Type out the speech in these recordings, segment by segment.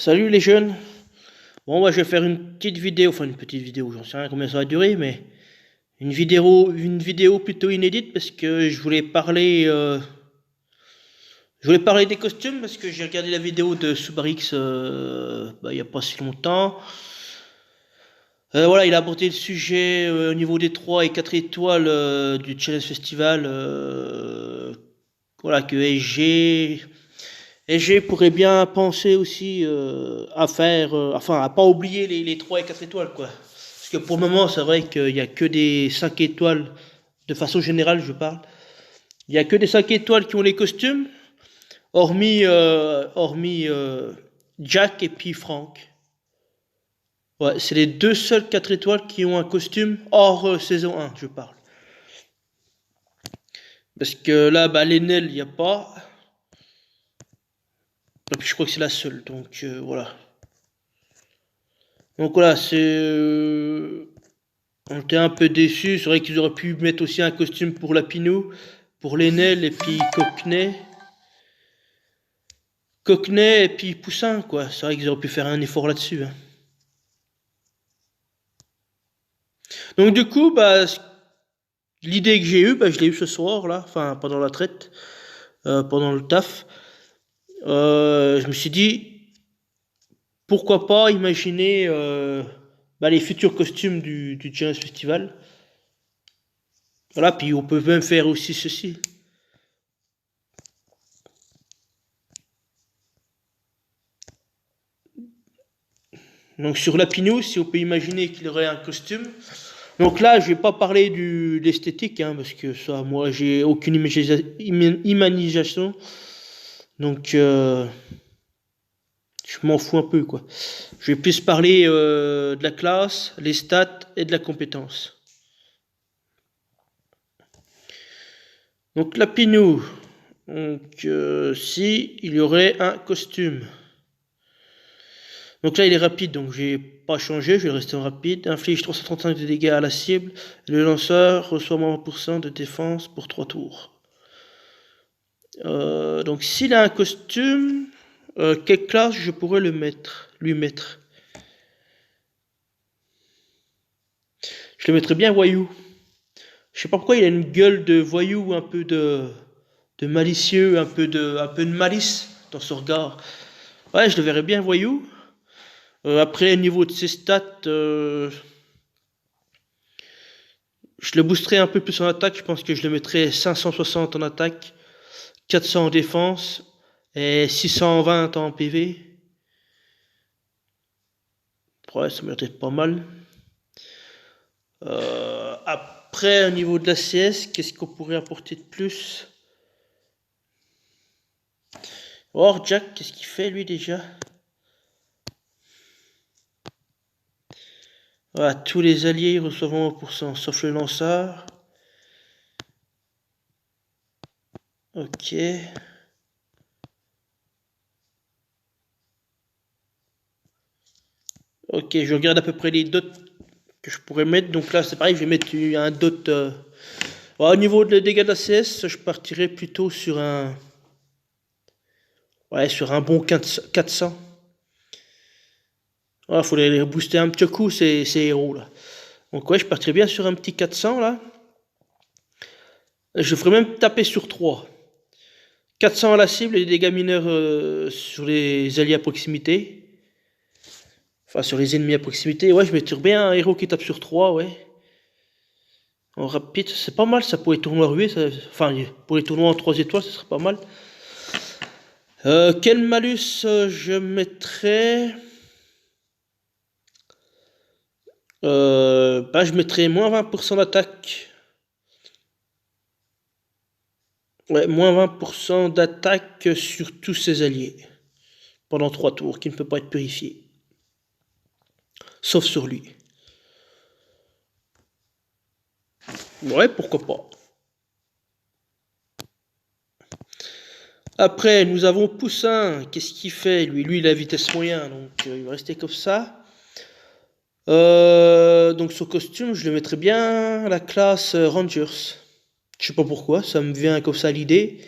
Salut les jeunes. Bon, moi je vais faire une petite vidéo, enfin une petite vidéo, j'en sais rien combien ça va durer, mais une vidéo plutôt inédite parce que je voulais parler des costumes parce que j'ai regardé la vidéo de Subarix il y a pas si longtemps. Voilà, il a abordé le sujet au niveau des 3 et 4 étoiles du Challenge Festival. Voilà, que SG pourrait bien penser aussi à faire, enfin à pas oublier les 3 et 4 étoiles quoi. Parce que pour le moment c'est vrai qu'il n'y a que des 5 étoiles, de façon générale je parle. Il n'y a que des 5 étoiles qui ont les costumes, hormis Jack et puis Frank. Ouais, c'est les deux seuls 4 étoiles qui ont un costume hors saison 1 je parle. Parce que là, l'Enel, il n'y a pas. Et puis je crois que c'est la seule, donc voilà. Donc voilà, on était un peu déçus. C'est vrai qu'ils auraient pu mettre aussi un costume pour Lapinou, pour Lenel et puis Cockney. Cockney et puis Poussin, quoi. C'est vrai qu'ils auraient pu faire un effort là-dessus, hein. Donc du coup, l'idée que j'ai eue, je l'ai eue ce soir, là, enfin pendant la traite, pendant le taf. Je me suis dit, pourquoi pas imaginer les futurs costumes du Challenge Festival. Voilà, puis on peut même faire aussi ceci. Donc sur Lapinou, si on peut imaginer qu'il aurait un costume. Donc là, je vais pas parler de l'esthétique, hein, parce que ça, moi, j'ai aucune imagination. Donc, je m'en fous un peu, quoi. Je vais plus parler de la classe, les stats et de la compétence. Donc Lapinou, donc si il y aurait un costume. Donc là, il est rapide, donc j'ai pas changé, je vais rester en rapide. Inflige 335 de dégâts à la cible. Le lanceur reçoit moins 1% de défense pour 3 tours. Donc s'il a un costume, quelle classe je pourrais lui mettre? Je le mettrais bien voyou. Je sais pas pourquoi il a une gueule de voyou, un peu de malicieux, un peu de malice dans son regard. Ouais, je le verrais bien voyou. Après, au niveau de ses stats, je le boosterais un peu plus en attaque. Je pense que je le mettrais 560 en attaque, 400 en défense et 620 en PV. Ouais, ça mériterait pas mal. Après, au niveau de la CS, qu'est-ce qu'on pourrait apporter de plus? Or, Jack, qu'est-ce qu'il fait lui déjà? Voilà, tous les alliés reçoivent 1%, sauf le lanceur. Ok. Ok, je regarde à peu près les dots que je pourrais mettre. Donc là, c'est pareil, je vais mettre un dot. Au niveau des dégâts de la CS, je partirais plutôt sur un. Ouais, sur un bon 400. Il faudrait les booster un petit coup, ces héros là. Donc ouais, je partirais bien sur un petit 400 là. Je ferais même taper sur 3. 400 à la cible et des dégâts mineurs sur les alliés à proximité. Enfin, sur les ennemis à proximité. Ouais, je mettrais bien un héros qui tape sur 3, ouais. En rapide, c'est pas mal ça pour les tournois rués. Enfin, pour les tournois en 3 étoiles, ce serait pas mal. Quel malus je mettrais? Je mettrais moins 20% d'attaque. Ouais, moins 20% d'attaque sur tous ses alliés. Pendant 3 tours, qui ne peut pas être purifié. Sauf sur lui. Ouais, pourquoi pas. Après, nous avons Poussin. Qu'est-ce qu'il fait lui, il a vitesse moyen, donc il va rester comme ça. Donc son costume, je le mettrais bien à la classe Rangers. Je sais pas pourquoi, ça me vient comme ça l'idée.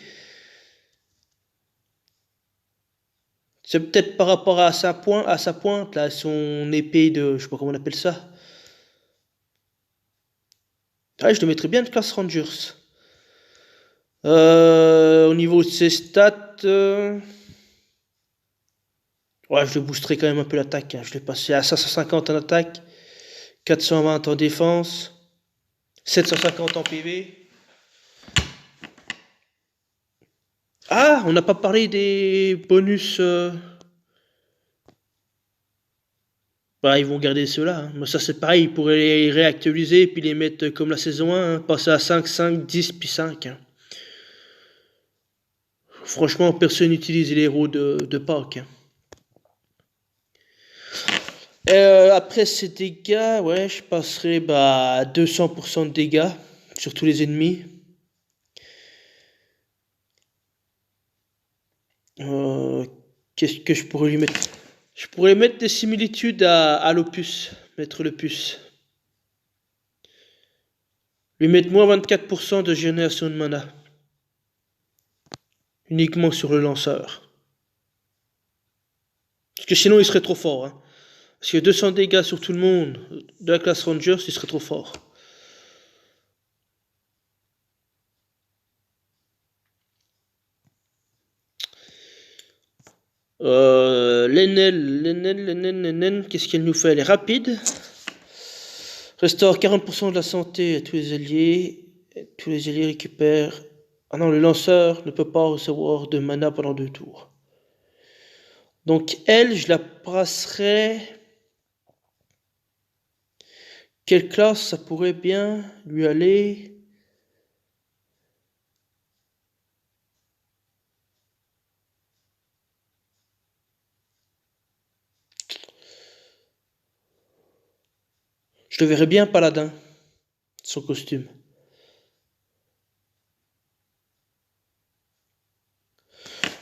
C'est peut-être par rapport à sa pointe, là, son épée de... Je sais pas comment on appelle ça. Ah, je le mettrais bien de classe Rangers. Au niveau de ses stats... Ouais, je le boosterai quand même un peu l'attaque, hein. Je l'ai passé à 550 en attaque, 420 en défense, 750 en PV. Ah, on n'a pas parlé des bonus. Bah, ils vont garder ceux-là, hein. Mais ça, c'est pareil, ils pourraient les réactualiser puis les mettre comme la saison 1, hein. Passer à 5, 5, 10 puis 5, hein. Franchement, personne n'utilise les héros de Pâques, hein. Après ces dégâts, ouais, je passerai à 200% de dégâts sur tous les ennemis. Qu'est-ce que je pourrais lui mettre? Je pourrais mettre des similitudes à l'opus, mettre le puce. Lui mettre moins 24% de génération de mana. Uniquement sur le lanceur. Parce que sinon il serait trop fort, hein. Parce que 200 dégâts sur tout le monde de la classe Rangers, il serait trop fort. L'Enen, qu'est-ce qu'elle nous fait? Elle est rapide. Restaure 40% de la santé à tous les alliés. Tous les alliés récupèrent... Ah non, le lanceur ne peut pas recevoir de mana pendant 2 tours. Donc elle, je la passerai... Quelle classe ça pourrait bien lui aller? Je le verrais bien paladin, son costume.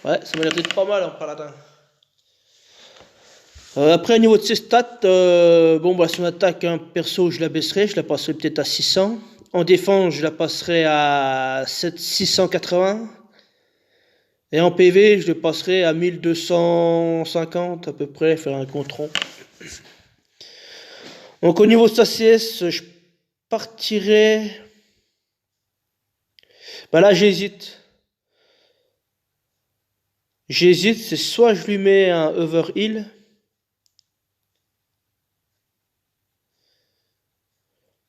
Ouais, ça m'a l'air d'être pas mal en paladin. Après, au niveau de ses stats, son attaque, hein, perso, je la baisserai, je la passerai peut-être à 600. En défense, je la passerai à 680. Et en PV, je le passerai à 1250 à peu près, faire un compte rond. Donc au niveau de sa CS, je partirai... Là, j'hésite. C'est soit je lui mets un overheal,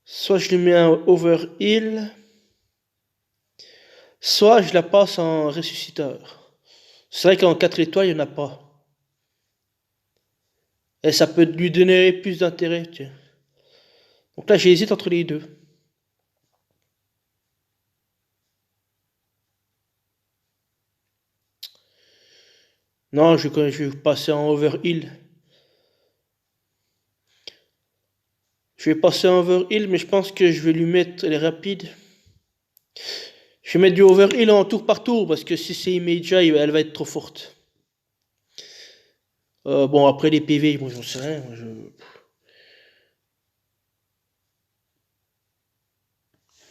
soit je lui mets un overheal, soit je la passe en ressusciteur. C'est vrai qu'en 4 étoiles, il n'y en a pas. Et ça peut lui donner plus d'intérêt, tiens. Donc là, j'hésite entre les deux. Non, je vais passer en overheal. Je vais passer en overheal, mais je pense que je vais lui mettre les rapides. Je vais mettre du overheal en tour par tour, parce que si c'est immédiat, elle va être trop forte. Après les PV, moi j'en sais rien.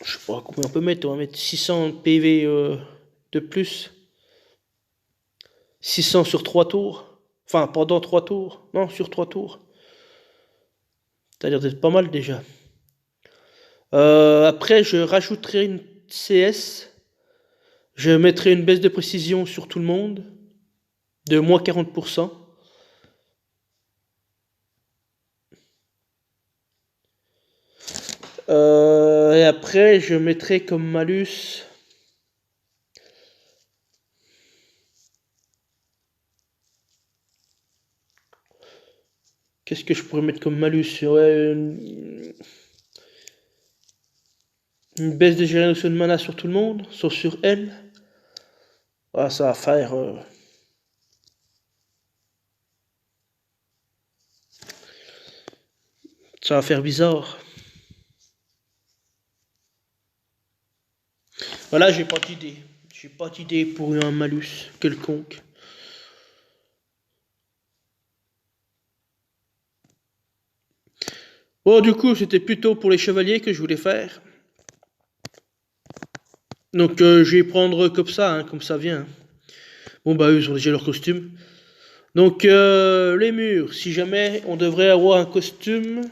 Je sais pas combien on peut mettre. On va mettre 600 PV de plus. 600 sur 3 tours. Enfin, pendant 3 tours. Non, sur 3 tours. Ça a l'air d'être pas mal déjà. Après, je rajouterai une CS. Je mettrai une baisse de précision sur tout le monde. De moins 40%. Et après, je mettrai comme malus... Qu'est-ce que je pourrais mettre comme malus? Ouais, une baisse de génération de mana sur tout le monde, sauf sur elle. Ah, ça va faire... Ça va faire bizarre. Voilà, j'ai pas d'idée. J'ai pas d'idée pour un malus quelconque. Bon, du coup, c'était plutôt pour les chevaliers que je voulais faire. Donc, je vais prendre comme ça, hein, comme ça vient. Bon, eux, ils ont déjà leur costume. Donc les murs, si jamais on devrait avoir un costume,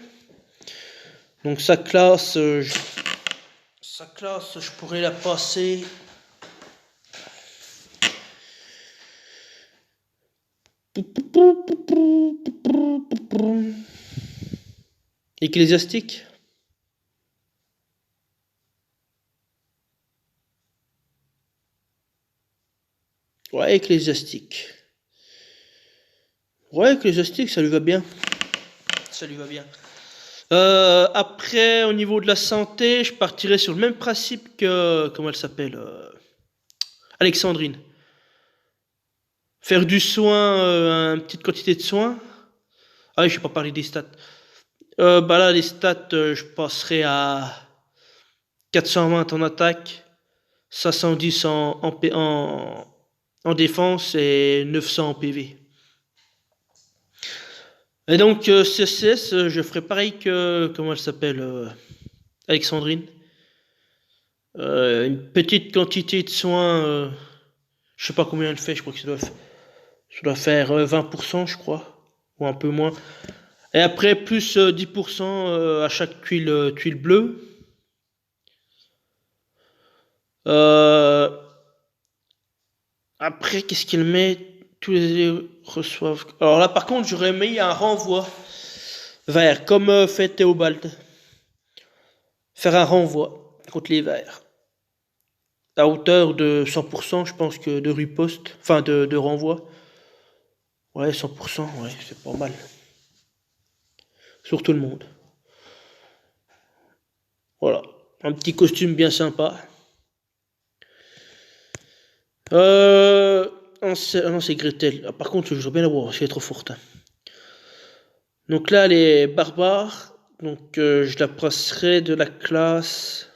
donc sa classe, je pourrais la passer. Ecclésiastique. Ouais, ecclésiastique. Ouais, ecclésiastique, ça lui va bien. Ça lui va bien. Après, au niveau de la santé, je partirais sur le même principe que, comment elle s'appelle, Alexandrine. Faire du soin, une petite quantité de soins. Ah oui, je vais pas parler des stats. Bah là, les stats, je passerai à 420 en attaque, 510 en défense et 900 en PV. Et donc, CSS, je ferai pareil que, comment elle s'appelle, Alexandrine. Une petite quantité de soins, je sais pas combien elle fait, je crois que ça doit faire 20%, je crois, ou un peu moins. Et après, plus 10% à chaque tuile bleue. Euh, Après, qu'est-ce qu'il met? Tous les élèves reçoivent. Alors là, par contre, j'aurais mis un renvoi vert, comme fait Théobald. Faire un renvoi contre les verts. À hauteur de 100%, je pense que de riposte, enfin de renvoi. Ouais, 100%, ouais, c'est pas mal. Sur tout le monde. Voilà. Un petit costume bien sympa. Non, c'est Gretel. Ah, par contre, je veux bien la voir, elle est trop forte, hein. Donc là, elle est barbare. Donc je la passerai de la classe.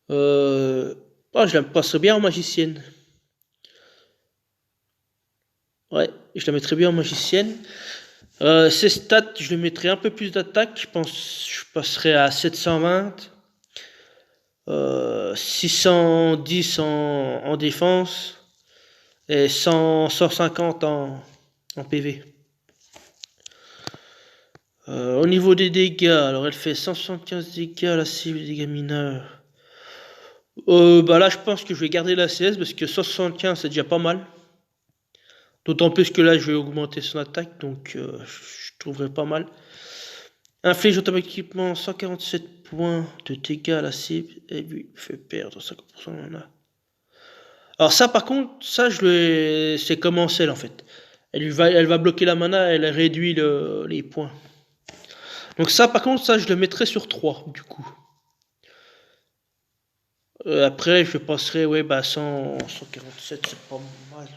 Je la passerai bien en magicienne. Ouais, je la mettrai bien en magicienne. Ses stats, je lui mettrai un peu plus d'attaque. Je pense je passerai à 720. 610 en défense. Et 150 en PV. Au niveau des dégâts, alors elle fait 175 dégâts à la cible, dégâts mineurs. Bah là, je pense que je vais garder la CS parce que 175 c'est déjà pas mal. D'autant plus que là, je vais augmenter son attaque, donc je trouverai pas mal. Inflige automatiquement 147 points de dégâts à la cible et lui fait perdre 50% de mana. Alors ça, par contre, ça, c'est comme en Cell en fait. Elle va bloquer la mana, elle réduit les points. Donc ça, par contre, ça, je le mettrai sur 3, du coup. Après, je passerai, ouais, bah 147, c'est pas mal.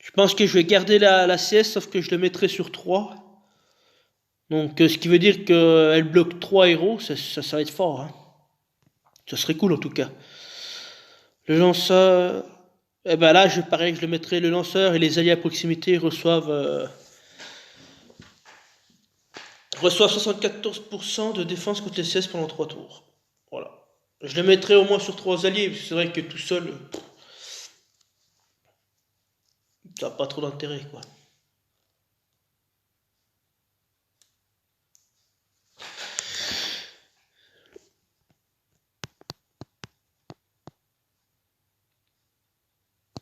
Je pense que je vais garder la CS, sauf que je le mettrai sur 3. Donc, ce qui veut dire qu'elle bloque 3 héros, ça va être fort, hein. Ça serait cool en tout cas. Le lanceur. Eh ben là, pareil, je le mettrai le lanceur et les alliés à proximité reçoivent 74% de défense contre les CS pendant 3 tours. Voilà. Je le mettrai au moins sur 3 alliés, parce que c'est vrai que tout seul, ça n'a pas trop d'intérêt, quoi.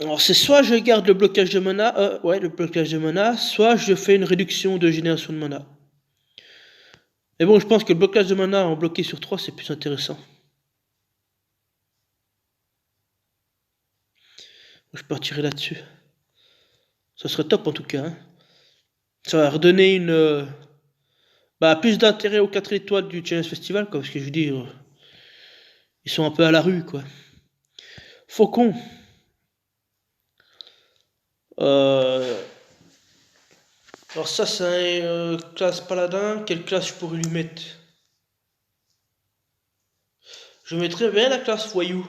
Alors c'est soit je garde le blocage de mana, le blocage de mana, soit je fais une réduction de génération de mana. Mais bon, je pense que le blocage de mana en bloqué sur 3 c'est plus intéressant. Je partirai là-dessus. Ça serait top en tout cas, hein. Ça va redonner plus d'intérêt aux 4 étoiles du Challenge Festival, quoi, parce que je veux dire, ils sont un peu à la rue, quoi. Faucon. Euh, alors ça, c'est classe paladin. Quelle classe je pourrais lui mettre? Je mettrais bien la classe voyou.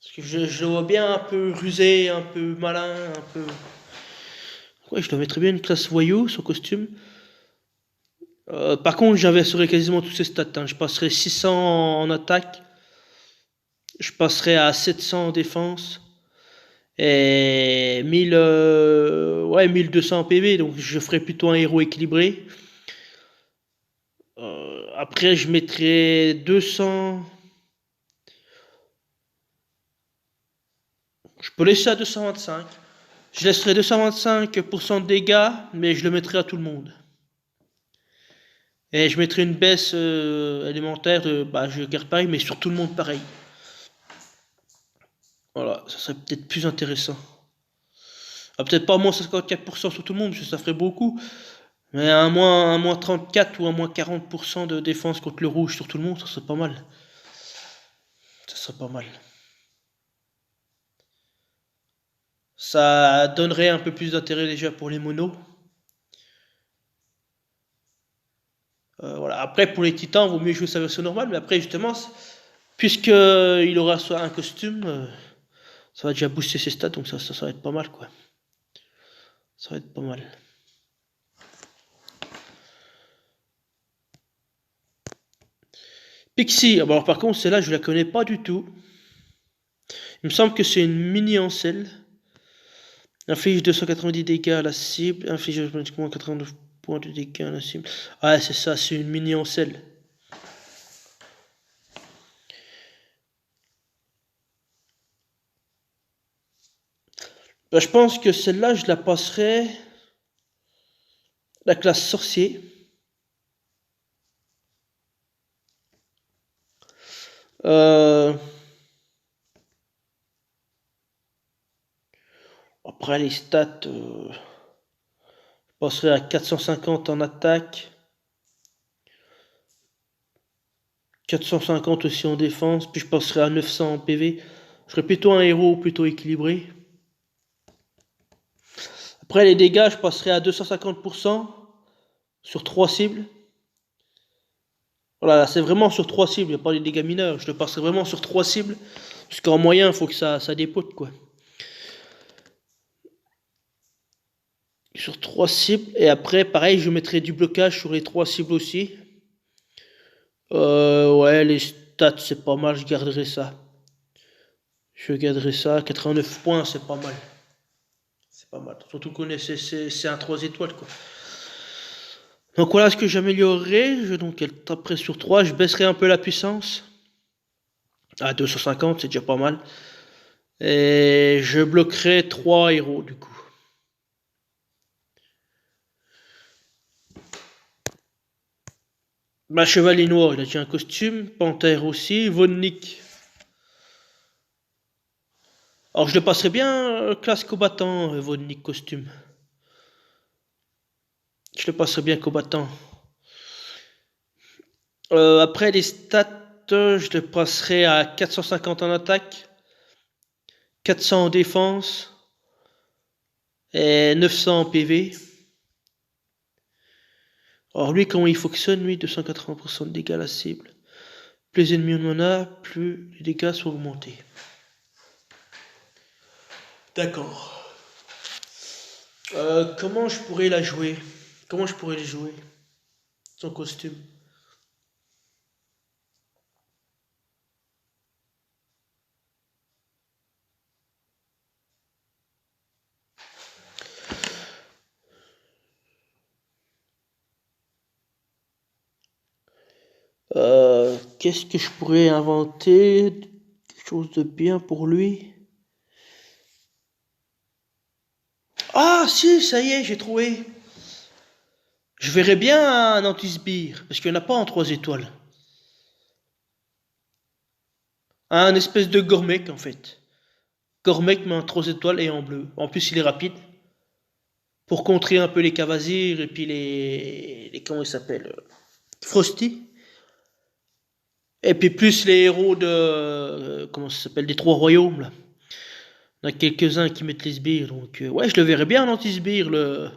Parce que je le vois bien un peu rusé, un peu malin, un peu... Ouais, je dois mettre bien une classe voyou, son costume. Par contre, j'inverserai quasiment tous ses stats, hein. Je passerai 600 en attaque. Je passerai à 700 en défense. Et 1000, ouais, 1200 PV. Donc, je ferai plutôt un héros équilibré. Après, je mettrai 200. Je peux laisser à 225. Je laisserai 225% de dégâts, mais je le mettrai à tout le monde. Et je mettrai une baisse élémentaire de, bah, je garde pareil, mais sur tout le monde pareil. Voilà, ça serait peut-être plus intéressant. Ah, peut-être pas moins 54% sur tout le monde, parce que ça ferait beaucoup. Mais un moins 34 ou un moins 40% de défense contre le rouge sur tout le monde, ça serait pas mal. Ça serait pas mal. Ça donnerait un peu plus d'intérêt déjà pour les monos. Voilà. Après, pour les titans, il vaut mieux jouer sa version normale, mais après, justement, puisqu'il aura soit un costume, ça va déjà booster ses stats, donc ça va être pas mal, quoi. Ça va être pas mal. Pixie, ah bah alors par contre, celle-là, je la connais pas du tout. Il me semble que c'est une mini ancelle. Inflige 290 dégâts à la cible. Inflige automatiquement 89 points de dégâts à la cible. Ah, c'est ça, c'est une mini ancelle. Bah, je pense que celle-là, je la passerai. La classe sorcier. Euh, Après les stats, je passerai à 450 en attaque. 450 aussi en défense. Puis je passerai à 900 en PV. Je serai plutôt un héros plutôt équilibré. Après les dégâts, je passerai à 250% sur 3 cibles. Voilà, c'est vraiment sur 3 cibles, il n'y a pas les dégâts mineurs. Je le passerai vraiment sur 3 cibles. Parce qu'en moyen, il faut que ça dépote, quoi. Sur 3 cibles. Et après, pareil, je mettrai du blocage sur les 3 cibles aussi. Ouais, les stats, c'est pas mal, je garderai ça. Je garderai ça. 89 points, c'est pas mal. C'est pas mal. Surtout qu'on est, c'est un 3 étoiles, quoi. Donc voilà ce que j'améliorerai. Donc elle taperait sur 3. Je baisserai un peu la puissance. À 250, c'est déjà pas mal. Et je bloquerai 3 héros, du coup. Bah, Chevalier Noir, il a déjà un costume. Panthère aussi. Von Nick. Alors, je le passerai bien classe combattant, Von Nick costume. Je le passerai bien combattant. Après, les stats, je le passerai à 450 en attaque. 400 en défense. Et 900 en PV. Alors, lui, comment il fonctionne, lui, 280% de dégâts à la cible. Plus les ennemis on en a, plus les dégâts sont augmentés. D'accord. Comment je pourrais la jouer? Comment je pourrais les jouer? Son costume. Qu'est-ce que je pourrais inventer? Quelque chose de bien pour lui. Ah si, ça y est, j'ai trouvé. Je verrais bien un anti-sbire, parce qu'il n'y en a pas en 3 étoiles. Un espèce de Gormek en fait. Gormek mais en 3 étoiles et en bleu. En plus il est rapide. Pour contrer un peu les Cavasirs et puis comment ils s'appellent? Frosty. Et puis plus les héros de... comment ça s'appelle? Des 3 royaumes là. Il y en a quelques-uns qui mettent les sbires. Donc ouais, je le verrais bien en anti-sbire, le...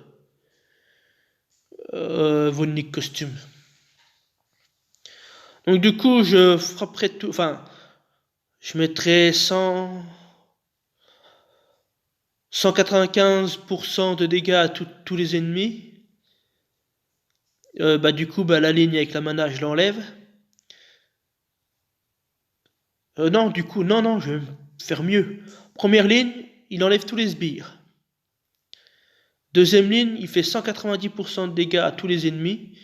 Von Nick costume. Donc du coup, je frapperai tout... Enfin, je mettrai 100... 195% de dégâts à tous les ennemis. Bah du coup, bah, la ligne avec la mana, je l'enlève. Non, du coup, non, je vais faire mieux. Première ligne, il enlève tous les sbires. Deuxième ligne, il fait 190% de dégâts à tous les ennemis.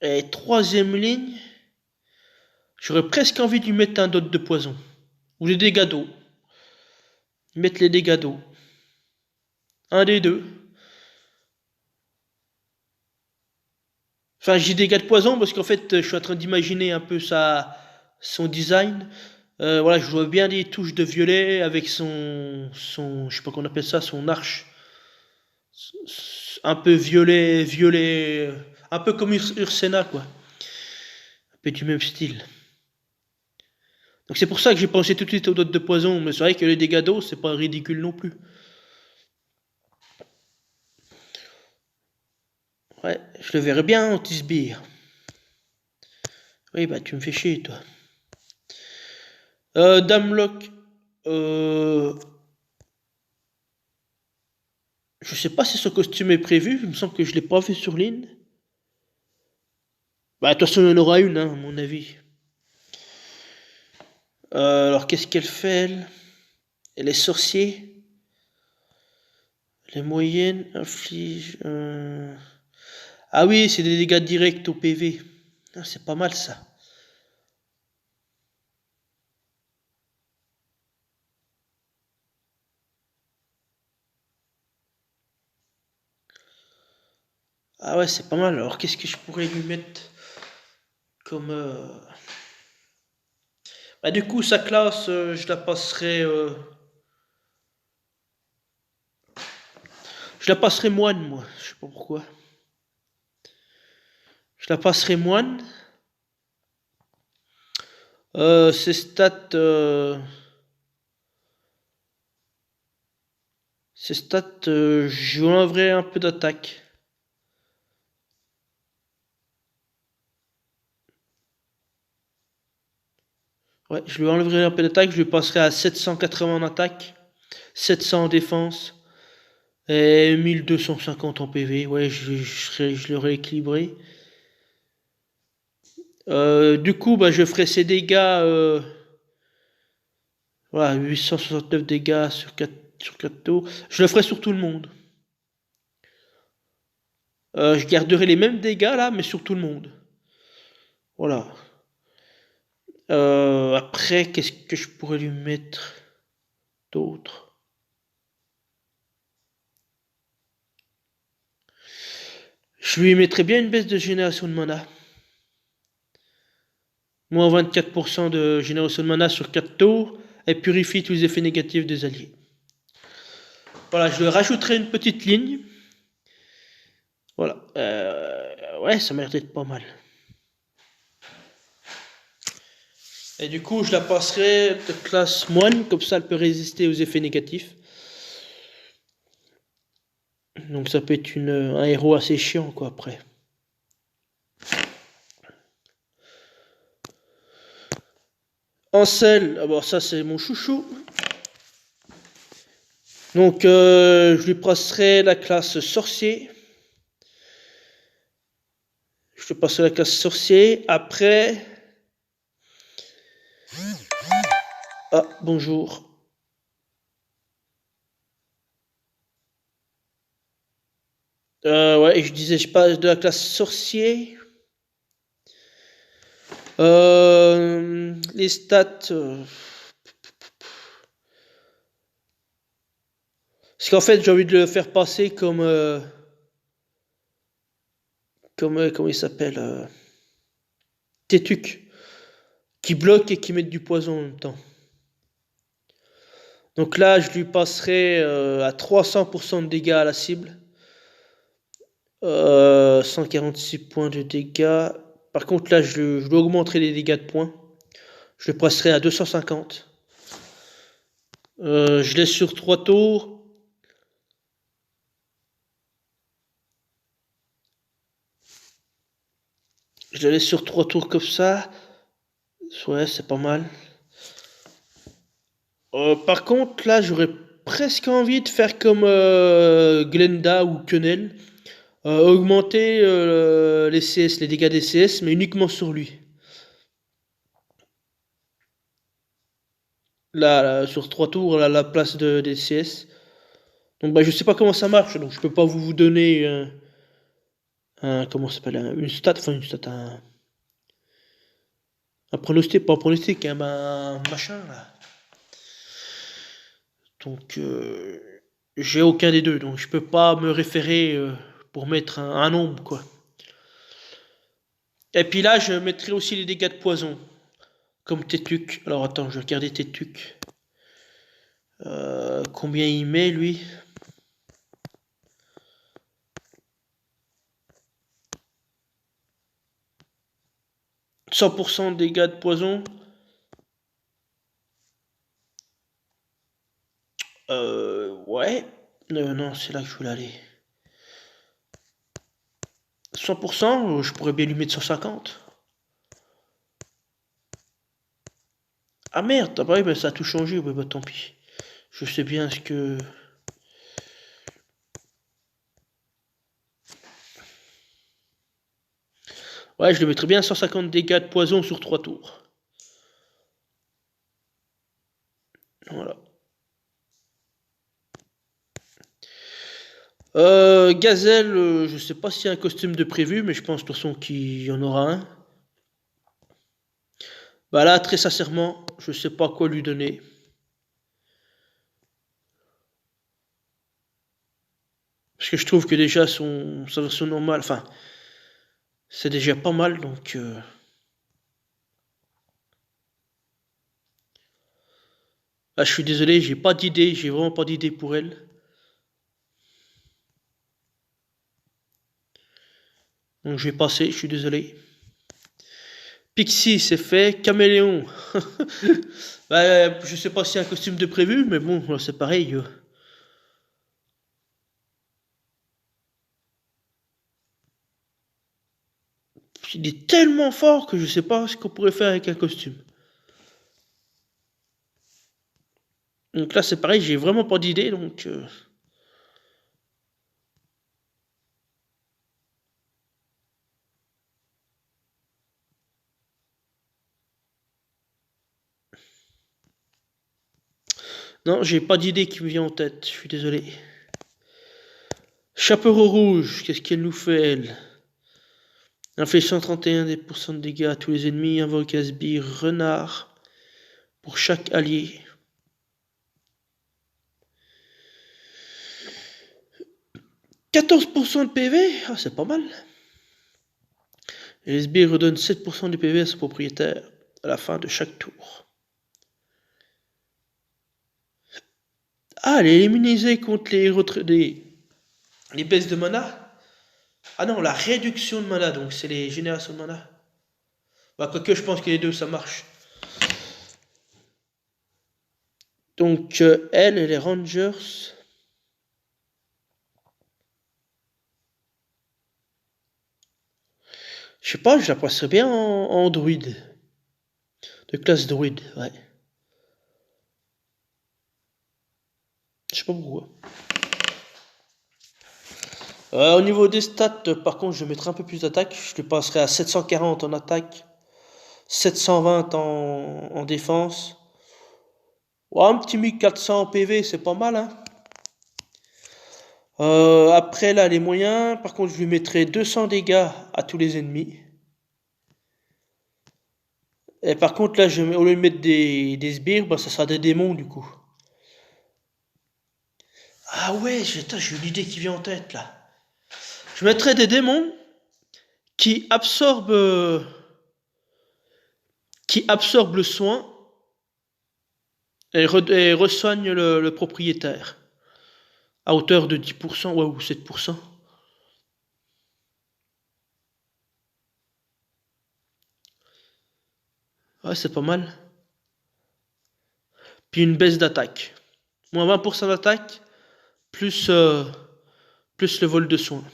Et troisième ligne, j'aurais presque envie de lui mettre un dot de poison. Ou des dégâts d'eau. Mettre les dégâts d'eau. Un des deux. Enfin, j'ai des dégâts de poison parce qu'en fait, je suis en train d'imaginer un peu son design. Voilà, je vois bien des touches de violet avec je sais pas qu'on appelle ça, son arche. Un peu violet, un peu comme Ursena, quoi. Un peu du même style. Donc c'est pour ça que j'ai pensé tout de suite aux dots de poison, mais c'est vrai que les dégâts d'eau, c'est pas ridicule non plus. Ouais, je le verrais bien anti-sbire. Oui, bah tu me fais chier, toi. Damelock. Je sais pas si ce costume est prévu, il me semble que je l'ai pas vu sur ligne. Bah de toute façon il y en aura une, hein, à mon avis. Alors qu'est-ce qu'elle fait, elle? Elle est sorcier. Les moyennes infligent... Ah oui, c'est des dégâts directs au PV. Ah, c'est pas mal ça. Ah ouais, c'est pas mal. Alors qu'est-ce que je pourrais lui mettre comme... Bah du coup, sa classe, je la passerai... Je la passerai moine, moi. Je sais pas pourquoi. Je la passerai moine. Ses stats... Ses stats, je lui enlèverai un peu d'attaque. Ouais, je lui enlèverai un peu d'attaque, je lui passerai à 780 en attaque, 700 en défense et 1250 en PV. Ouais, je l'aurai équilibré. Du coup, bah, je ferai ses dégâts. Voilà, 869 dégâts sur 4 tours. Je le ferai sur tout le monde. Je garderai les mêmes dégâts là, mais sur tout le monde. Voilà. Après, qu'est-ce que je pourrais lui mettre d'autre? Je lui mettrais bien une baisse de génération de mana. Moins 24% de génération de mana sur 4 tours. Et purifie tous les effets négatifs des alliés. Voilà, je rajouterai une petite ligne. Voilà. Ouais, ça m'a l'air d'être pas mal. Et du coup, je la passerai de classe moine, comme ça elle peut résister aux effets négatifs. Donc ça peut être un héros assez chiant, quoi, après. Ansel, alors ça c'est mon chouchou. Donc je lui passerai la classe sorcier. Je lui passerai la classe sorcier. Après... Ah, bonjour. Ouais, je disais, je passe de la classe sorcier. Les stats... Parce qu'en fait, j'ai envie de le faire passer comme... comment il s'appelle Tétuc. Qui bloque et qui met du poison en même temps. Donc là, je lui passerai à 300% de dégâts à la cible. 146 points de dégâts. Par contre, là, je lui augmenterai les dégâts de points. Je le passerai à 250. Je laisse sur 3 tours. Je le laisse sur 3 tours comme ça. Ouais, c'est pas mal. Par contre, là, j'aurais presque envie de faire comme Glenda ou Quenelle. Augmenter les CS, les dégâts des CS, mais uniquement sur lui. Là, sur 3 tours, là, la place des CS. Donc bah, je sais pas comment ça marche, donc je peux pas vous donner comment ça s'appelle, une stat, enfin une stat, un pronostic, pas un pronostic, un machin là. Donc j'ai aucun des deux, donc je peux pas me référer pour mettre un nombre quoi. Et puis là, je mettrai aussi les dégâts de poison, comme Tétuc. Alors attends, je vais regarder Tétuc. Combien il met lui? 100% de dégâts de poison. Ouais. Non, c'est là que je voulais aller. 100%, je pourrais bien lui mettre 150. Ah merde, ah bah oui, bah ça a tout changé, ouais, bah tant pis. Je sais bien ce que... Ouais, je le mettrais bien 150 dégâts de poison sur 3 tours. Voilà. Gazelle, je sais pas s'il y a un costume de prévu, mais je pense de toute façon qu'il y en aura un. Bah là, très sincèrement, je sais pas quoi lui donner. Parce que je trouve que déjà sa version normale, enfin, c'est déjà pas mal, donc... Ah, je suis désolé, j'ai pas d'idée, j'ai vraiment pas d'idée pour elle. Donc je vais passer, je suis désolé. Pixie, c'est fait. Caméléon. Bah, je sais pas s'il y a un costume de prévu, mais bon, c'est pareil. Il est tellement fort que je sais pas ce qu'on pourrait faire avec un costume. Donc là, c'est pareil, j'ai vraiment pas d'idée, donc... Non, j'ai pas d'idée qui me vient en tête, je suis désolé. Chapeau rouge, qu'est-ce qu'elle nous fait, elle? Inflige 131% de dégâts à tous les ennemis, invoque un sbire renard pour chaque allié. 14% de PV? Ah, c'est pas mal. Et les sbires redonnent 7% de PV à son propriétaire à la fin de chaque tour. Ah, elle est immunisée contre les baisses de mana? Ah non, la réduction de mana, donc c'est les générations de mana. Bah, quoique je pense que les deux ça marche. Donc, elle et les Rangers. Je sais pas, je la passerais bien en druide. De classe druide, ouais. Je sais pas pourquoi. Au niveau des stats, par contre, je mettrai un peu plus d'attaque. Je le passerai à 740 en attaque, 720 en défense. Ouais, un petit 1400 en PV, c'est pas mal, hein. Après, là, les moyens, par contre, je lui mettrai 200 dégâts à tous les ennemis. Et par contre, là, au lieu de mettre des sbires, bah, ça sera des démons, du coup. Ah ouais, j'ai une idée qui vient en tête, là. Je mettrai des démons qui absorbent, euh, qui absorbent le soin et resoignent le propriétaire. À hauteur de 10%, ouais, ou 7%. Ouais, c'est pas mal. Puis une baisse d'attaque. Moins 20% d'attaque, plus, plus le vol de soin.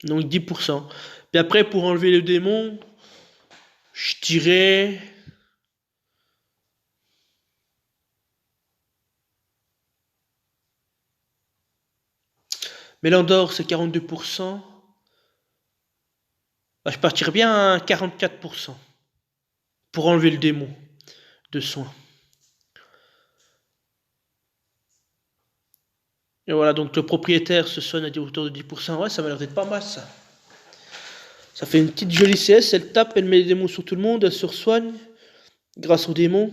Donc 10%. Puis après, pour enlever le démon, Je dirais... Mélandor, c'est 42%. Bah, je partirais bien à 44% pour enlever le démon de soin. Et voilà, donc le propriétaire se soigne à autour de 10%. Ouais, ça m'a l'air d'être pas mal ça. Ça fait une petite jolie CS, elle tape, elle met les démons sur tout le monde, elle se soigne grâce aux démons.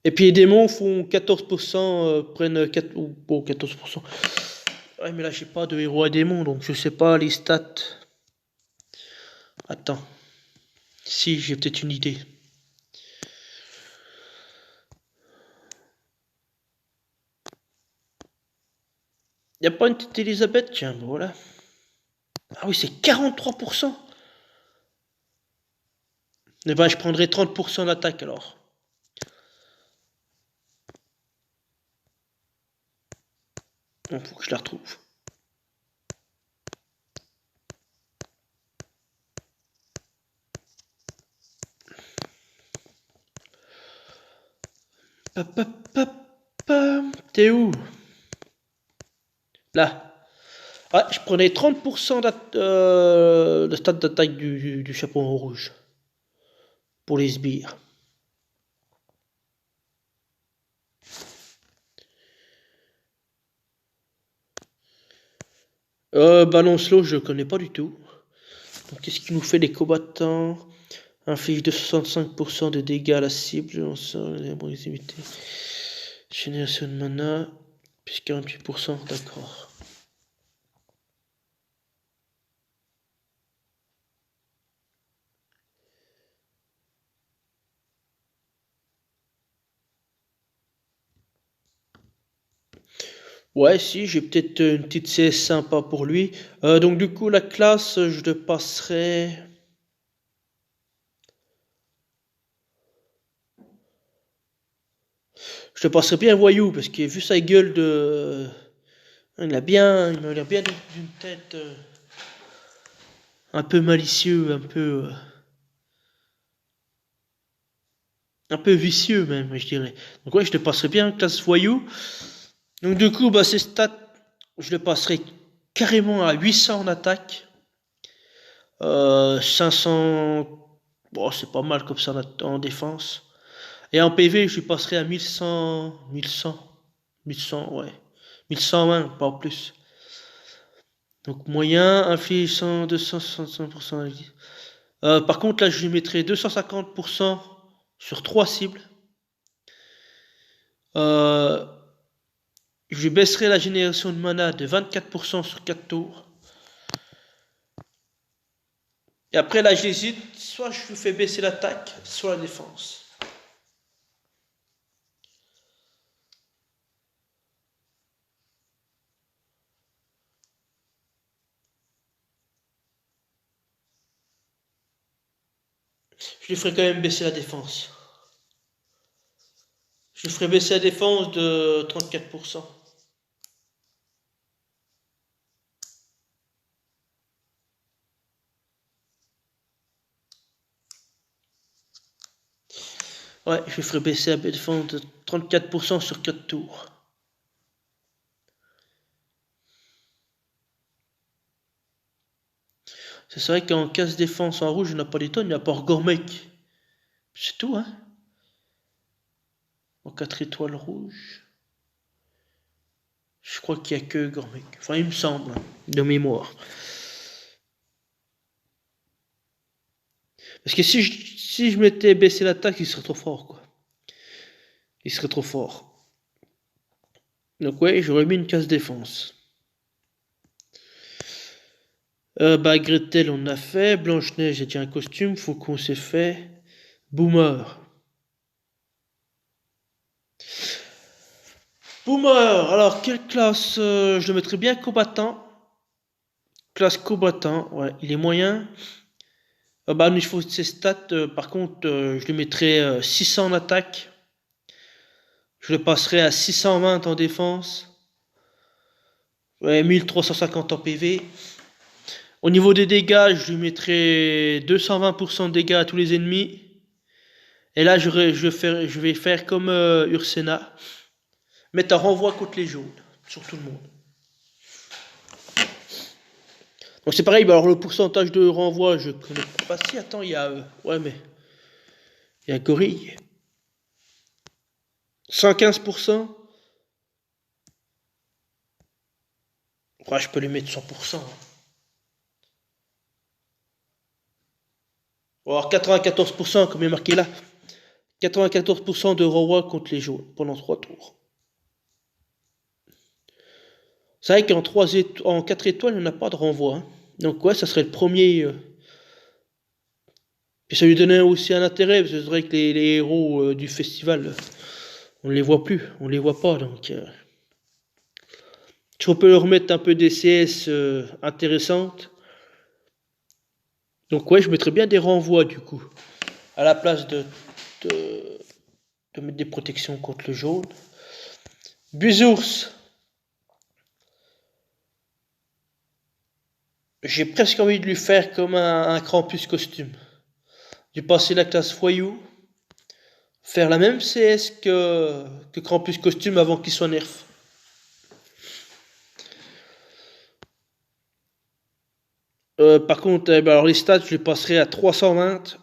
Et puis les démons font 14%, prennent 4, bon, 14%. Ouais, mais là j'ai pas de héros à démons, donc je sais pas les stats. Attends. Si, j'ai peut-être une idée. Y a pas une petite Elisabeth? Tiens, bon, voilà. Ah oui, c'est 43%. Eh ben, je prendrai 30% d'attaque alors. Bon, faut que je la retrouve. T'es où? Là. Ouais, je prenais 30% de stade d'attaque du chapeau rouge. Pour les sbires. Ballon slow, je connais pas du tout. Donc, qu'est-ce qui nous fait les combattants? Inflige de 65% de dégâts à la cible. On sort les proximités. Génération de mana. Plus 48%, d'accord. Ouais, si, j'ai peut-être une petite CS sympa pour lui. Donc du coup, la classe, je le passerai... Je le passerai bien voyou, parce qu'il a vu sa gueule de... Il m'a l'air bien d'une tête un peu malicieux, un peu vicieux même, je dirais. Donc ouais, je le passerai bien classe voyou. Donc du coup, bah, ces stats, je le passerai carrément à 800 en attaque. 500... Bon, c'est pas mal comme ça en défense. Et en PV, je lui passerai à 1100, 1100, 1100, ouais. 1120, pas plus. Donc moyen, inflige 100, 265%. Par contre, là, je lui mettrai 250% sur 3 cibles. Je lui baisserai la génération de mana de 24% sur 4 tours. Et après, là, j'hésite. Soit je lui fais baisser l'attaque, soit la défense. Je lui ferai quand même baisser la défense. Je lui ferai baisser la défense de 34%. Ouais, je lui ferai baisser la défense de 34% sur 4 tours. C'est vrai qu'en casse défense en rouge, il n'y a pas des tonnes, il n'y a pas Gormek. C'est tout, hein. En 4 étoiles rouges. Je crois qu'il n'y a que Gormek. Enfin, il me semble, hein, de mémoire. Parce que si je m'étais baissé l'attaque, il serait trop fort, quoi. Il serait trop fort. Donc ouais, j'aurais mis une case défense. Bah Gretel, on a fait. Blanche-Neige, j'ai déjà un costume. Faucon, c'est fait. Boomer. Boomer, alors quelle classe je le mettrais bien combattant. Classe combattant, ouais, il est moyen. Bah, au niveau de ses stats, par contre, je le mettrais 600 en attaque. Je le passerai à 620 en défense. Ouais, 1350 en PV. Au niveau des dégâts, je lui mettrai 220% de dégâts à tous les ennemis. Et là, je vais faire comme Ursena, mettre un renvoi contre les jaunes, sur tout le monde. Donc c'est pareil, bah alors le pourcentage de renvoi, je connais pas. Si, attends, il y a... ouais, mais... il y a Gorille. 115%. Ouais, je peux lui mettre 100%. Ou alors 94%, comme il est marqué là. 94% de renvoi contre les jaunes pendant 3 tours. C'est vrai en 4 étoiles, il n'y en a pas de renvoi. Hein. Donc ouais, ça serait le premier. Puis ça lui donnait aussi un intérêt, parce que c'est vrai que les héros du festival, on ne les voit plus, on ne les voit pas. Donc si on peut leur mettre un peu des CS intéressantes. Donc ouais, je mettrais bien des renvois du coup. À la place de, de mettre des protections contre le jaune. Buzours. J'ai presque envie de lui faire comme un Krampus costume. J'ai passé la classe Foyou. Faire la même CS que Krampus costume avant qu'il soit nerf. Par contre, alors les stats, je les passerai à 320.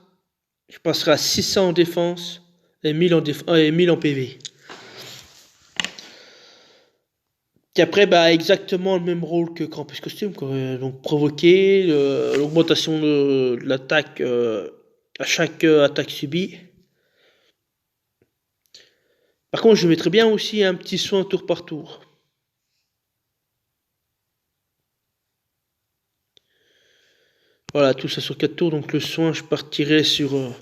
Je passerai à 600 en défense et 1000 en PV. Et après, bah, exactement le même rôle que Krampus Costume, quoi. Donc provoquer, l'augmentation de l'attaque à chaque attaque subie. Par contre, je mettrais bien aussi un petit soin tour par tour. Voilà, tout ça sur 4 tours. Donc le soin, je partirais sur...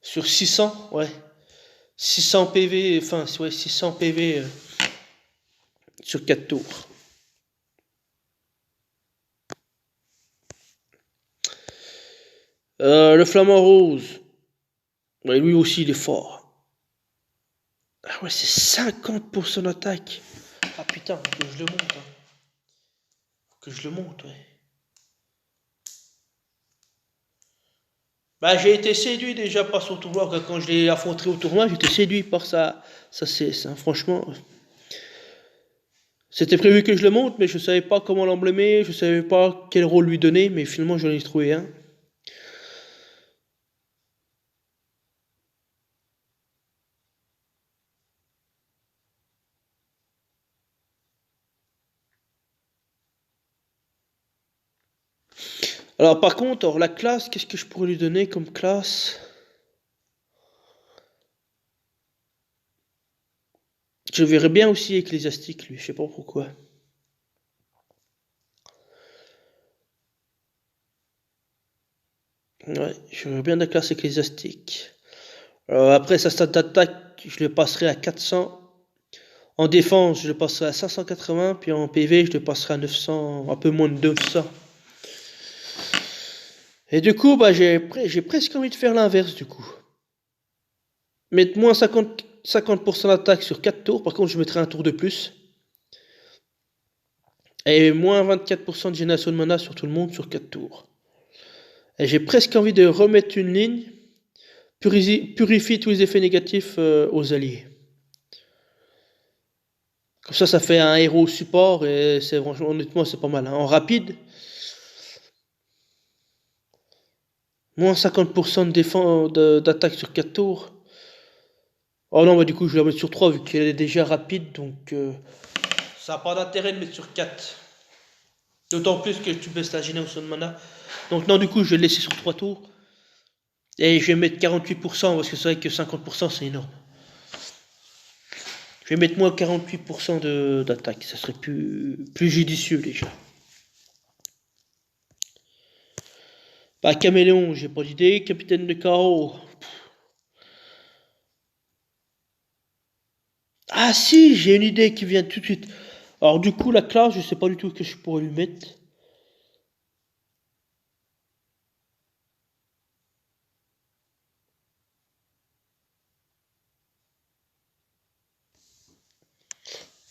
sur 600, ouais. 600 PV, enfin, ouais, 600 PV sur 4 tours. Le flamant rose. Ouais, lui aussi, il est fort. Ah ouais, c'est 50% d'attaque. Ah putain, faut que je le monte. Hein. Faut que je le monte, ouais. Bah, j'ai été séduit déjà par son tournoi. Quand je l'ai affronté au tournoi, j'étais séduit par ça c'est hein, franchement. C'était prévu que je le monte, mais je savais pas comment l'emblémer, je savais pas quel rôle lui donner, mais finalement j'en ai trouvé un. Alors par contre, la classe, qu'est-ce que je pourrais lui donner comme classe? Je verrais bien aussi ecclésiastique, lui, je sais pas pourquoi. Ouais, je verrais bien la classe ecclésiastique. Après, sa stat d'attaque, je le passerai à 400. En défense, je le passerai à 580, puis en PV, je le passerai à 900, un peu moins de 900. Et du coup, bah, j'ai presque envie de faire l'inverse, du coup. Mettre moins 50% d'attaque sur 4 tours, par contre, je mettrai un tour de plus. Et moins 24% de génération de mana sur tout le monde sur 4 tours. Et j'ai presque envie de remettre une ligne, purifie tous les effets négatifs aux alliés. Comme ça fait un héros support et c'est honnêtement c'est pas mal. Hein. En rapide, moins 50% d'attaque sur 4 tours. Oh non, bah du coup je vais la mettre sur 3 vu qu'elle est déjà rapide, donc ça n'a pas d'intérêt de mettre sur 4. D'autant plus que tu baisses la génération de mana. Donc non, du coup je vais le laisser sur 3 tours. Et je vais mettre 48% parce que c'est vrai que 50% c'est énorme. Je vais mettre moins 48% d'attaque, ça serait plus judicieux déjà. Bah, Caméléon, j'ai pas d'idée. Capitaine de Chaos. Ah si, j'ai une idée qui vient tout de suite. Alors du coup, la classe, je sais pas du tout ce que je pourrais lui mettre.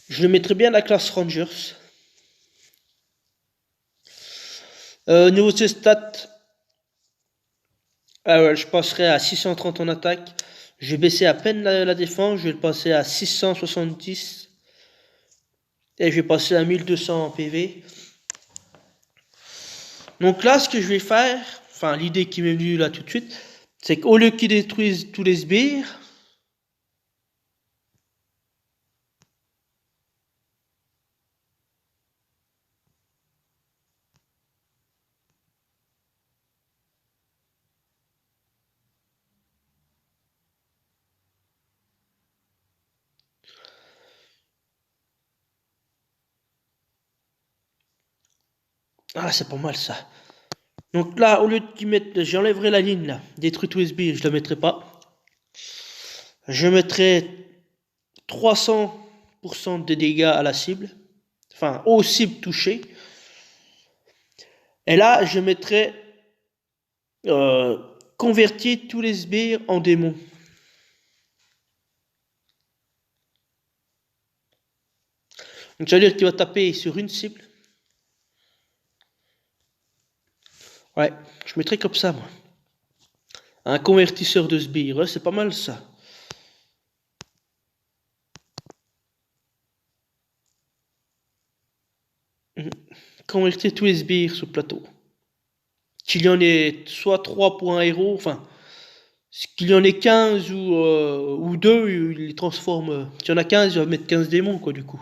Je le mettrais bien à la classe Rangers. Au niveau de ses stats, je passerai à 630 en attaque. Je vais baisser à peine la défense. Je vais le passer à 670. Et je vais passer à 1200 en PV. Donc là, ce que je vais faire, enfin l'idée qui m'est venue là tout de suite, c'est qu'au lieu qu'ils détruisent tous les sbires, ah c'est pas mal ça. Donc là, au lieu qu'ils mettent, j'enlèverai la ligne là, détruit tous les sbires, je la mettrai pas. Je mettrai 300% de dégâts à la cible, enfin aux cibles touchées. Et là, je mettrai convertir tous les sbires en démons. Donc ça veut dire qu'il va taper sur une cible. Ouais, je mettrai comme ça moi. Un convertisseur de sbires, ouais, c'est pas mal ça. Convertir tous les sbires sur le plateau. Qu'il y en ait soit 3 pour un héros, enfin, qu'il y en ait 15 ou 2, il les transforme. S'il y en a 15, il va mettre 15 démons, quoi, du coup.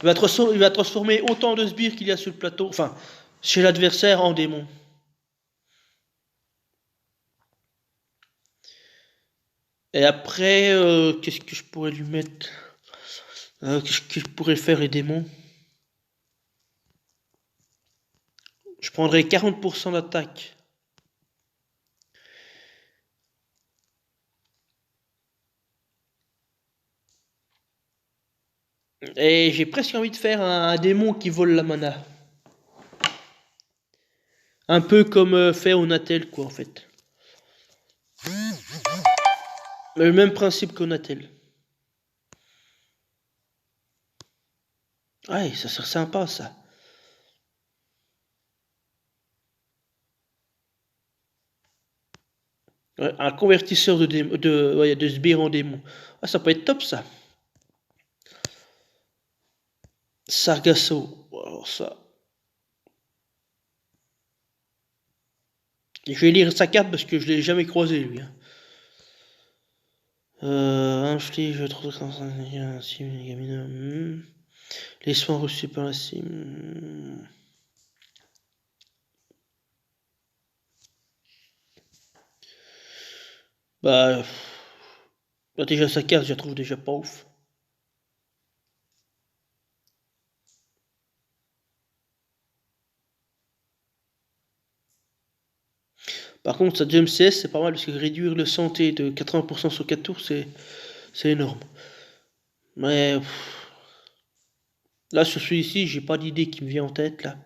Il va transformer autant de sbires qu'il y a sur le plateau, enfin, chez l'adversaire en démons. Et après, qu'est-ce que je pourrais lui mettre qu'est-ce que je pourrais faire les démons? Je prendrais 40% d'attaque. Et j'ai presque envie de faire un démon qui vole la mana. Un peu comme fait Onatel, quoi, en fait. Le même principe qu'Onatel. Ouais, ça serait sympa, ça. Ouais, un convertisseur de sbires en démon. Ah, ça peut être top, ça. Sargasso. Alors, ça. Je vais lire sa carte parce que je l'ai jamais croisé, lui. Hein. Inflige 335 cible gamine. Les soins reçus par la cible. Bah, déjà sa carte, je la trouve déjà pas ouf. Par contre, sa deuxième CS, c'est pas mal parce que réduire le santé de 80% sur 4 tours, c'est énorme. Mais là, sur celui-ci, j'ai pas d'idée qui me vient en tête là.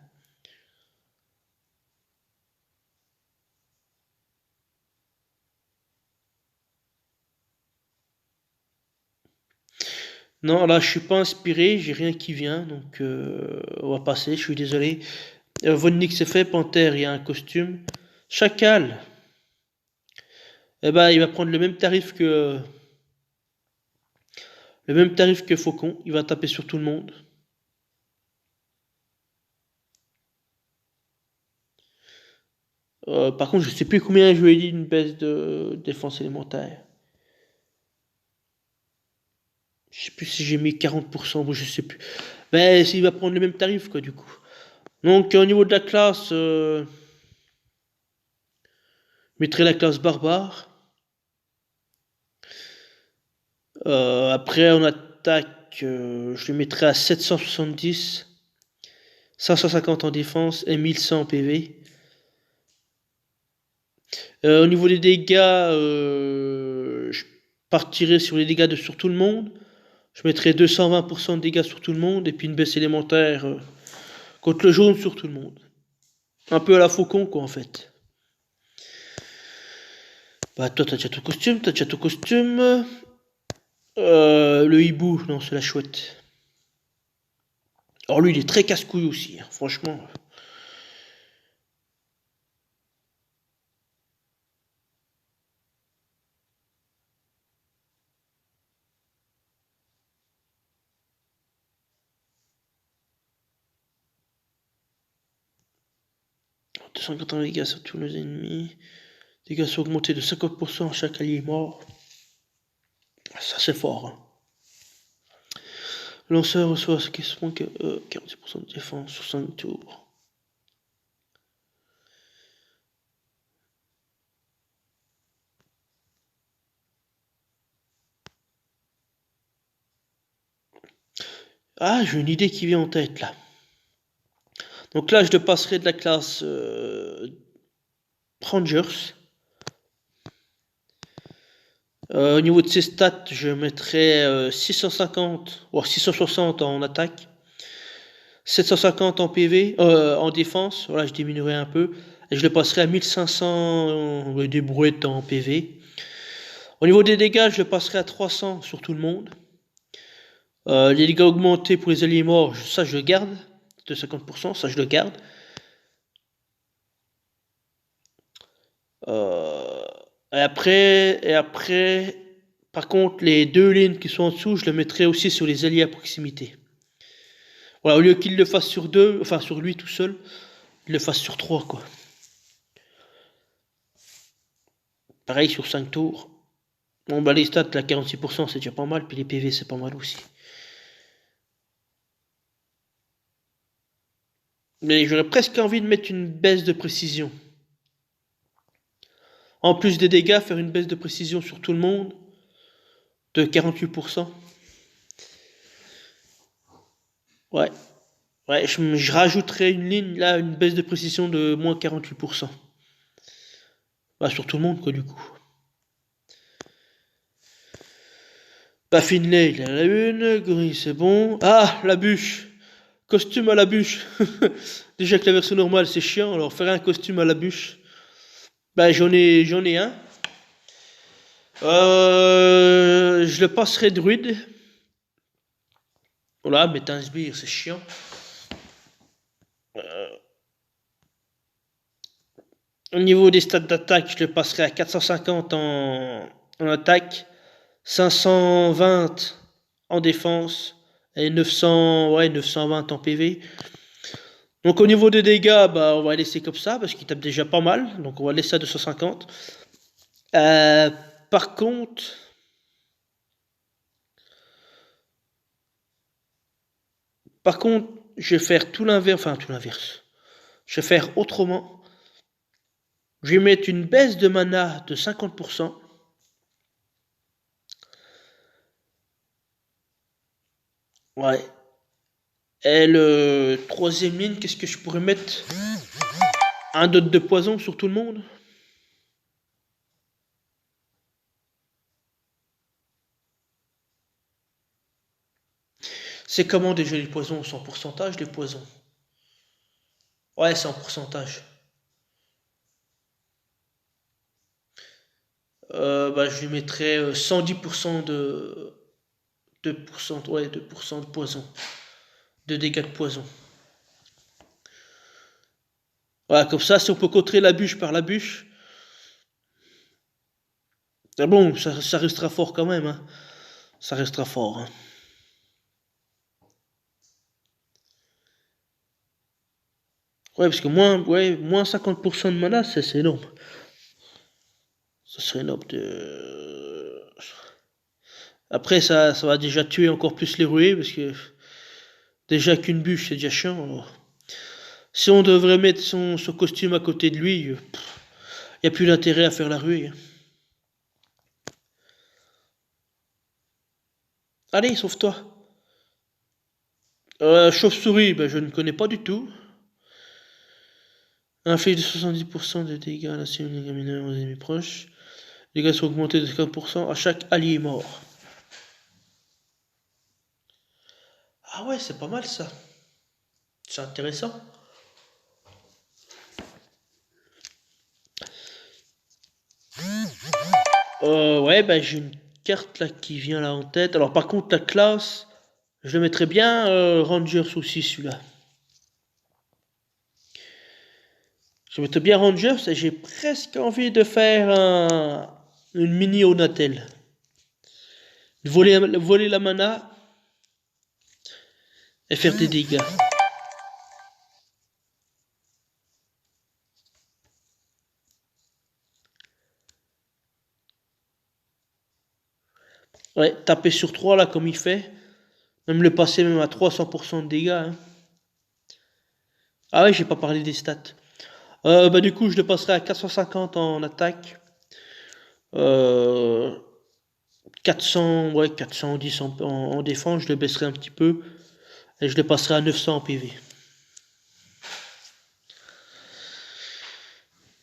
Non, là, je suis pas inspiré, j'ai rien qui vient, donc on va passer, je suis désolé. Von Nix c'est fait, Panthère, il y a un costume. Chacal, eh ben, il va prendre le même tarif que Faucon, il va taper sur tout le monde. Par contre, je sais plus combien je lui ai dit une baisse de défense élémentaire. Je sais plus si j'ai mis 40%, je sais plus. Mais il va prendre le même tarif, quoi, du coup. Donc, au niveau de la classe, je mettrai la classe barbare. Après, en attaque, je le mettrai à 770, 550 en défense et 1100 en PV. Au niveau des dégâts, je partirai sur les dégâts sur tout le monde. Je mettrai 220% de dégâts sur tout le monde et puis une baisse élémentaire contre le jaune sur tout le monde. Un peu à la Faucon, quoi, en fait. Bah, toi, t'as déjà ton costume, Le hibou, non, c'est la chouette. Alors lui, il est très casse-couille aussi, hein, franchement. 280 dégâts sur tous nos ennemis. Dégâts sont augmentés de 50% à chaque allié mort. Ça, c'est fort. Hein. Le lanceur reçoit ce qui se prend 40% de défense sur 5 tours. Ah, j'ai une idée qui vient en tête là. Donc là, je te passerai de la classe Rangers. Au niveau de ses stats, je mettrai 650 ou 660 en attaque, 750 en PV, en défense. Voilà, je diminuerai un peu. Et je le passerai à 1500 des brouettes en PV. Au niveau des dégâts, je le passerai à 300 sur tout le monde. Les dégâts augmentés pour les alliés morts, ça je le garde. De 50%, ça je le garde. Et après, par contre, les deux lignes qui sont en dessous, je les mettrai aussi sur les alliés à proximité. Voilà, au lieu qu'il le fasse sur deux, enfin sur lui tout seul, il le fasse sur trois, quoi. Pareil sur 5 tours. Bon, bah les stats, là, 46%, c'est déjà pas mal, puis les PV, c'est pas mal aussi. Mais j'aurais presque envie de mettre une baisse de précision. En plus des dégâts, faire une baisse de précision sur tout le monde de 48%. Ouais. Ouais, je rajouterais une ligne, là, une baisse de précision de moins 48%. Bah, sur tout le monde, quoi, du coup. Bah, Finlay, il a la une. Gorille, c'est bon. Ah, la bûche. Costume à la bûche. Déjà que la version normale, c'est chiant, alors faire un costume à la bûche. Bah, j'en ai un. Je le passerai druide. Voilà, mais un sbire, c'est chiant. Au niveau des stats d'attaque, je le passerai à 450 en attaque, 520 en défense et 900, ouais, 920 en PV. Donc au niveau des dégâts, bah, on va laisser comme ça parce qu'il tape déjà pas mal. Donc on va laisser à 250. Euh, par contre, je vais faire tout l'inverse. Enfin, tout l'inverse. Je vais faire autrement. Je vais mettre une baisse de mana de 50%. Ouais. Et le troisième ligne, qu'est-ce que je pourrais mettre? Un dot de poison sur tout le monde? C'est comment déjà les poisons? C'est en pourcentage les poisons? Ouais, c'est en pourcentage. Bah, je lui mettrais 110% de 2%, ouais, 2% de poison. De dégâts de poison. Voilà, comme ça, si on peut contrer la bûche par la bûche, c'est bon, ça restera fort quand même. Hein. Ça restera fort. Hein. Ouais, parce que moins 50% de mana, c'est énorme. Ça serait énorme de... Après, ça va déjà tuer encore plus les ruées, parce que déjà qu'une bûche, c'est déjà chiant. Alors. Si on devrait mettre son costume à côté de lui, il n'y a plus d'intérêt à faire la ruée. Hein. Allez, sauve-toi. Chauve-souris, ben, je ne connais pas du tout. Inflige de 70% de dégâts à la cible des mineurs aux ennemis proches. Les dégâts sont augmentés de 50% à chaque allié mort. Ah ouais, c'est pas mal ça. C'est intéressant. Ouais, bah j'ai une carte là qui vient là en tête. Alors par contre la classe, je le mettrais bien Rangers aussi celui-là. Je mettrais bien Rangers et j'ai presque envie de faire une mini Onatel. Voler la mana et faire des dégâts. Ouais, taper sur 3 là comme il fait. Même le passer même à 300% de dégâts. Hein. Ah ouais, j'ai pas parlé des stats. Bah du coup, je le passerai à 450 en attaque. Euh, 400, ouais, 410 en défense, je le baisserai un petit peu. Et je le passerai à 900 en PV.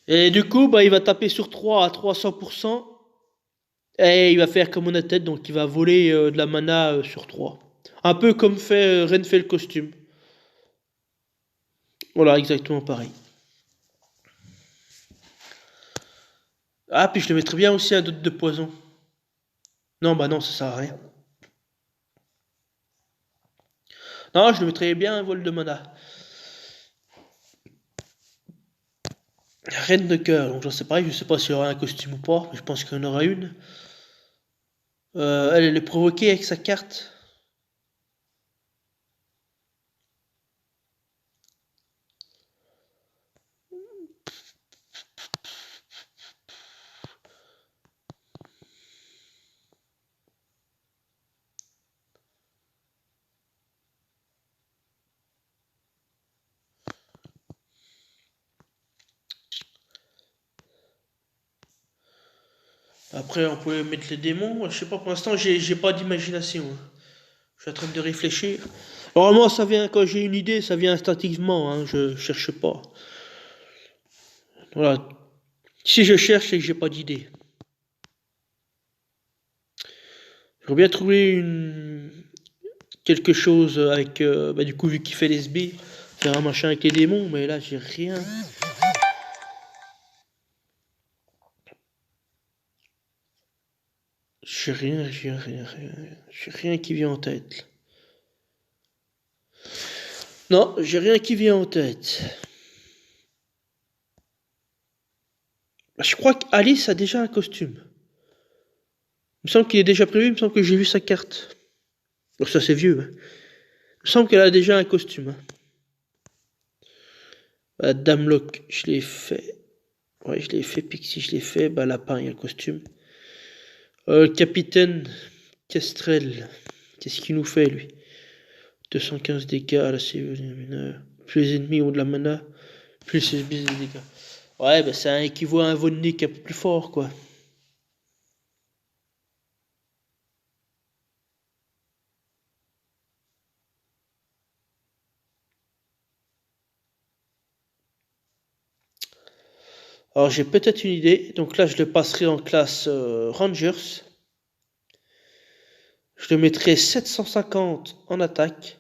Et du coup, bah, il va taper sur 3 à 300%. Et il va faire comme on a tête, donc il va voler de la mana sur 3. Un peu comme fait Ren fait le costume. Voilà, exactement pareil. Ah, puis je le mettrais bien aussi à dot de poison. Non, bah non, ça sert à rien. Non, je le mettrais bien un vol de mana. Reine de cœur, donc j'en sais pareil, je sais pas s'il y aura un costume ou pas, mais je pense qu'il y en aura une. Elle est provoquée avec sa carte. Après, on peut mettre les démons. Moi, je sais pas, pour l'instant, j'ai pas d'imagination. Hein. Je suis en train de réfléchir. Normalement, ça vient, quand j'ai une idée, ça vient instinctivement. Hein, je cherche pas. Voilà. Si je cherche, c'est que j'ai pas d'idée. J'aurais bien trouvé quelque chose avec, bah, du coup, vu qu'il fait les SB, faire un machin avec les démons, mais là, j'ai rien. J'ai rien qui vient en tête. Non, j'ai rien qui vient en tête. Je crois qu'Alice a déjà un costume. Il me semble qu'il est déjà prévu, il me semble que j'ai vu sa carte. Alors ça c'est vieux. Hein. Il me semble qu'elle a déjà un costume. Hein. Bah, Dame Locke, je l'ai fait. Ouais, je l'ai fait. Pixie, je l'ai fait. Bah, Lapin, il y a un costume. Capitaine Kestrel. Qu'est-ce qu'il nous fait, lui? 215 dégâts à la CV. Plus les ennemis ont de la mana, plus ils subissent des dégâts. Ouais, bah, ça équivaut à un Vonnik un peu plus fort, quoi. Alors, j'ai peut-être une idée. Donc là, je le passerai en classe Rangers. Je le mettrai 750 en attaque.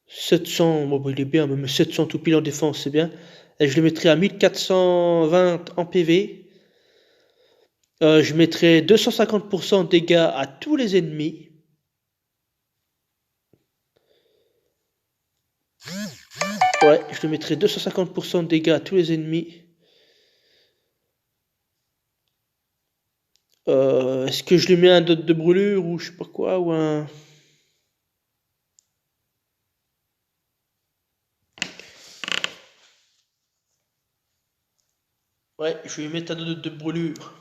700, bon, bah, il est bien, même 700 tout pile en défense, c'est bien. Et je le mettrai à 1420 en PV. Je mettrai 250% de dégâts à tous les ennemis. Ouais, je le mettrai 250% de dégâts à tous les ennemis. Est-ce que je lui mets un dot de brûlure ou je sais pas quoi, ou un... Ouais, je vais lui mettre un dot de brûlure.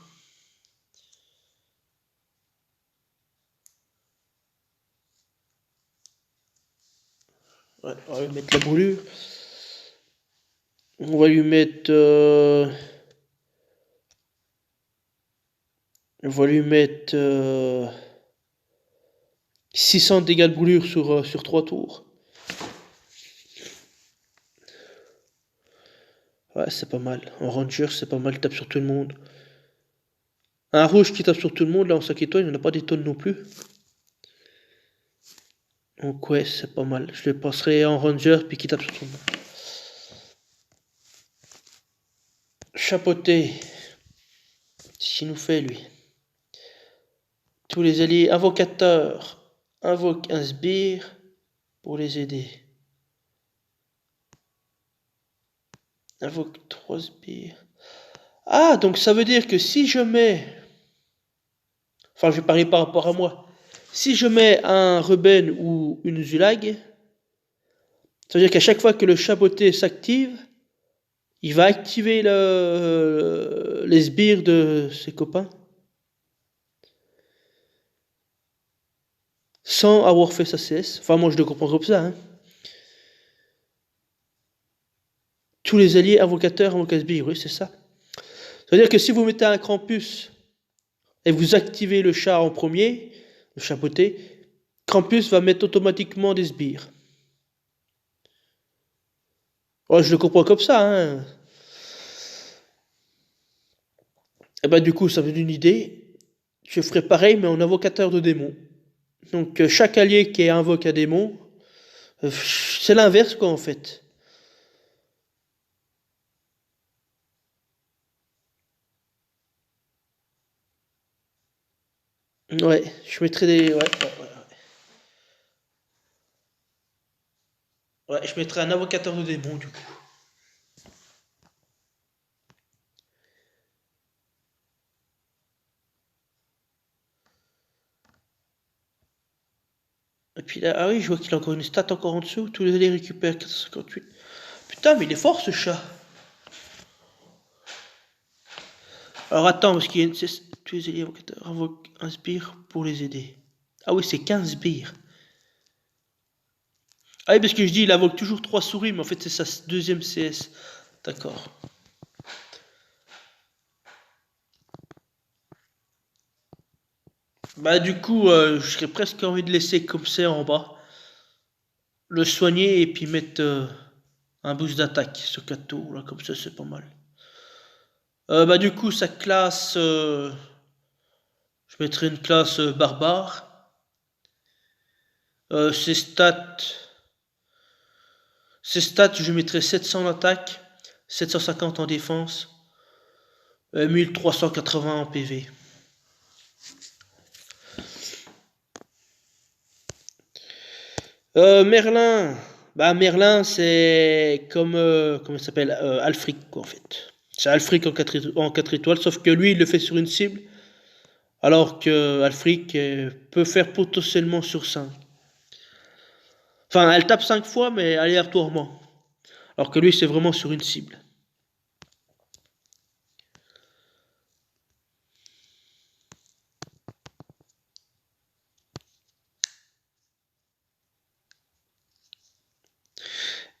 Ouais, on va lui mettre la brûlure. On va lui mettre... on va lui mettre... 600 dégâts de brûlure sur 3 tours. Ouais, c'est pas mal. En ranger, c'est pas mal, il tape sur tout le monde. Un rouge qui tape sur tout le monde, là, en 5 étoiles, il n'y en a pas des tonnes non plus. Donc ouais, c'est pas mal. Je le passerai en ranger, puis qui tape sur tout le monde. Chapeauté. Qu'est-ce qu'il nous fait, lui? Tous les alliés invocateurs invoquent un sbire pour les aider. Invoque 3 sbires. Ah, donc ça veut dire que si je mets... Enfin, je vais parler par rapport à moi. Si je mets un Ruben ou une Zulag, ça veut dire qu'à chaque fois que le chaboté s'active, il va activer les sbires de ses copains sans avoir fait sa CS. Enfin, moi je le comprends comme ça. Hein. Tous les alliés invocateurs invoquent sbires, oui, c'est ça. Ça veut dire que si vous mettez un Krampus et vous activez le chat en premier, le chapeauté, Krampus va mettre automatiquement des sbires. Oh, je le comprends comme ça. Hein. Et ben du coup, ça me donne une idée. Je ferai pareil, mais en invocateur de démons. Donc chaque allié qui invoque un démon, c'est l'inverse quoi en fait. Ouais, je mettrai des... Ouais, je mettrai un invocateur de démons du coup. Et puis là, ah oui, je vois qu'il a encore une stat encore en dessous. Tous les alliés récupèrent 458. Putain, mais il est fort ce chat. Alors attends, parce qu'il y a une... Tous les alliés invocateurs invoquent un sbire pour les aider. Ah oui, c'est 15 sbires. Ah oui, parce que je dis, il invoque toujours 3 souris, mais en fait, c'est sa deuxième CS. D'accord. Bah, du coup, je serais presque envie de laisser comme c'est en bas. Le soigner et puis mettre un boost d'attaque sur 4 tours, là, comme ça, c'est pas mal. Bah, du coup, sa classe. Je mettrai une classe barbare. Ses stats. Ses stats, je mettrai 700 en attaque, 750 en défense, 1380 en PV. Merlin. Bah, Merlin, c'est comme. Comment il s'appelle Alfric, quoi, en fait. C'est Alfric en 4 étoiles, sauf que lui, il le fait sur une cible, alors que Alfric peut faire potentiellement sur 5. Enfin, elle tape 5 fois, mais aléatoirement. Alors que lui, c'est vraiment sur une cible.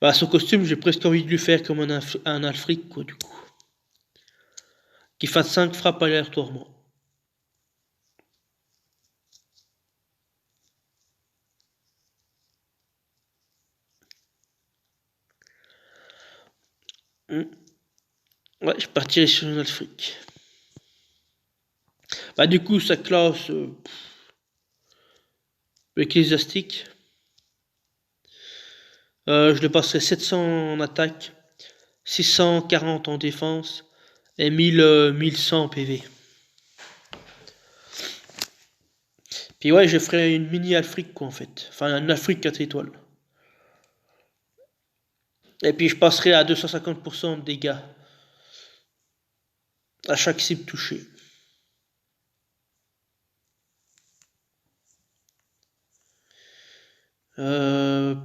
Bah, son costume, j'ai presque envie de lui faire comme un Alfric, quoi, du coup. Qui fasse 5 frappes aléatoirement. Hmm. Ouais, je partirai sur un Alfric. Bah, du coup, sa classe ecclésiastique, je le passerai 700 en attaque, 640 en défense et 1100 en PV. Puis ouais, je ferai une mini Alfric, quoi, en fait. Enfin, un Alfric 4 étoiles. Et puis je passerai à 250% de dégâts à chaque cible touchée.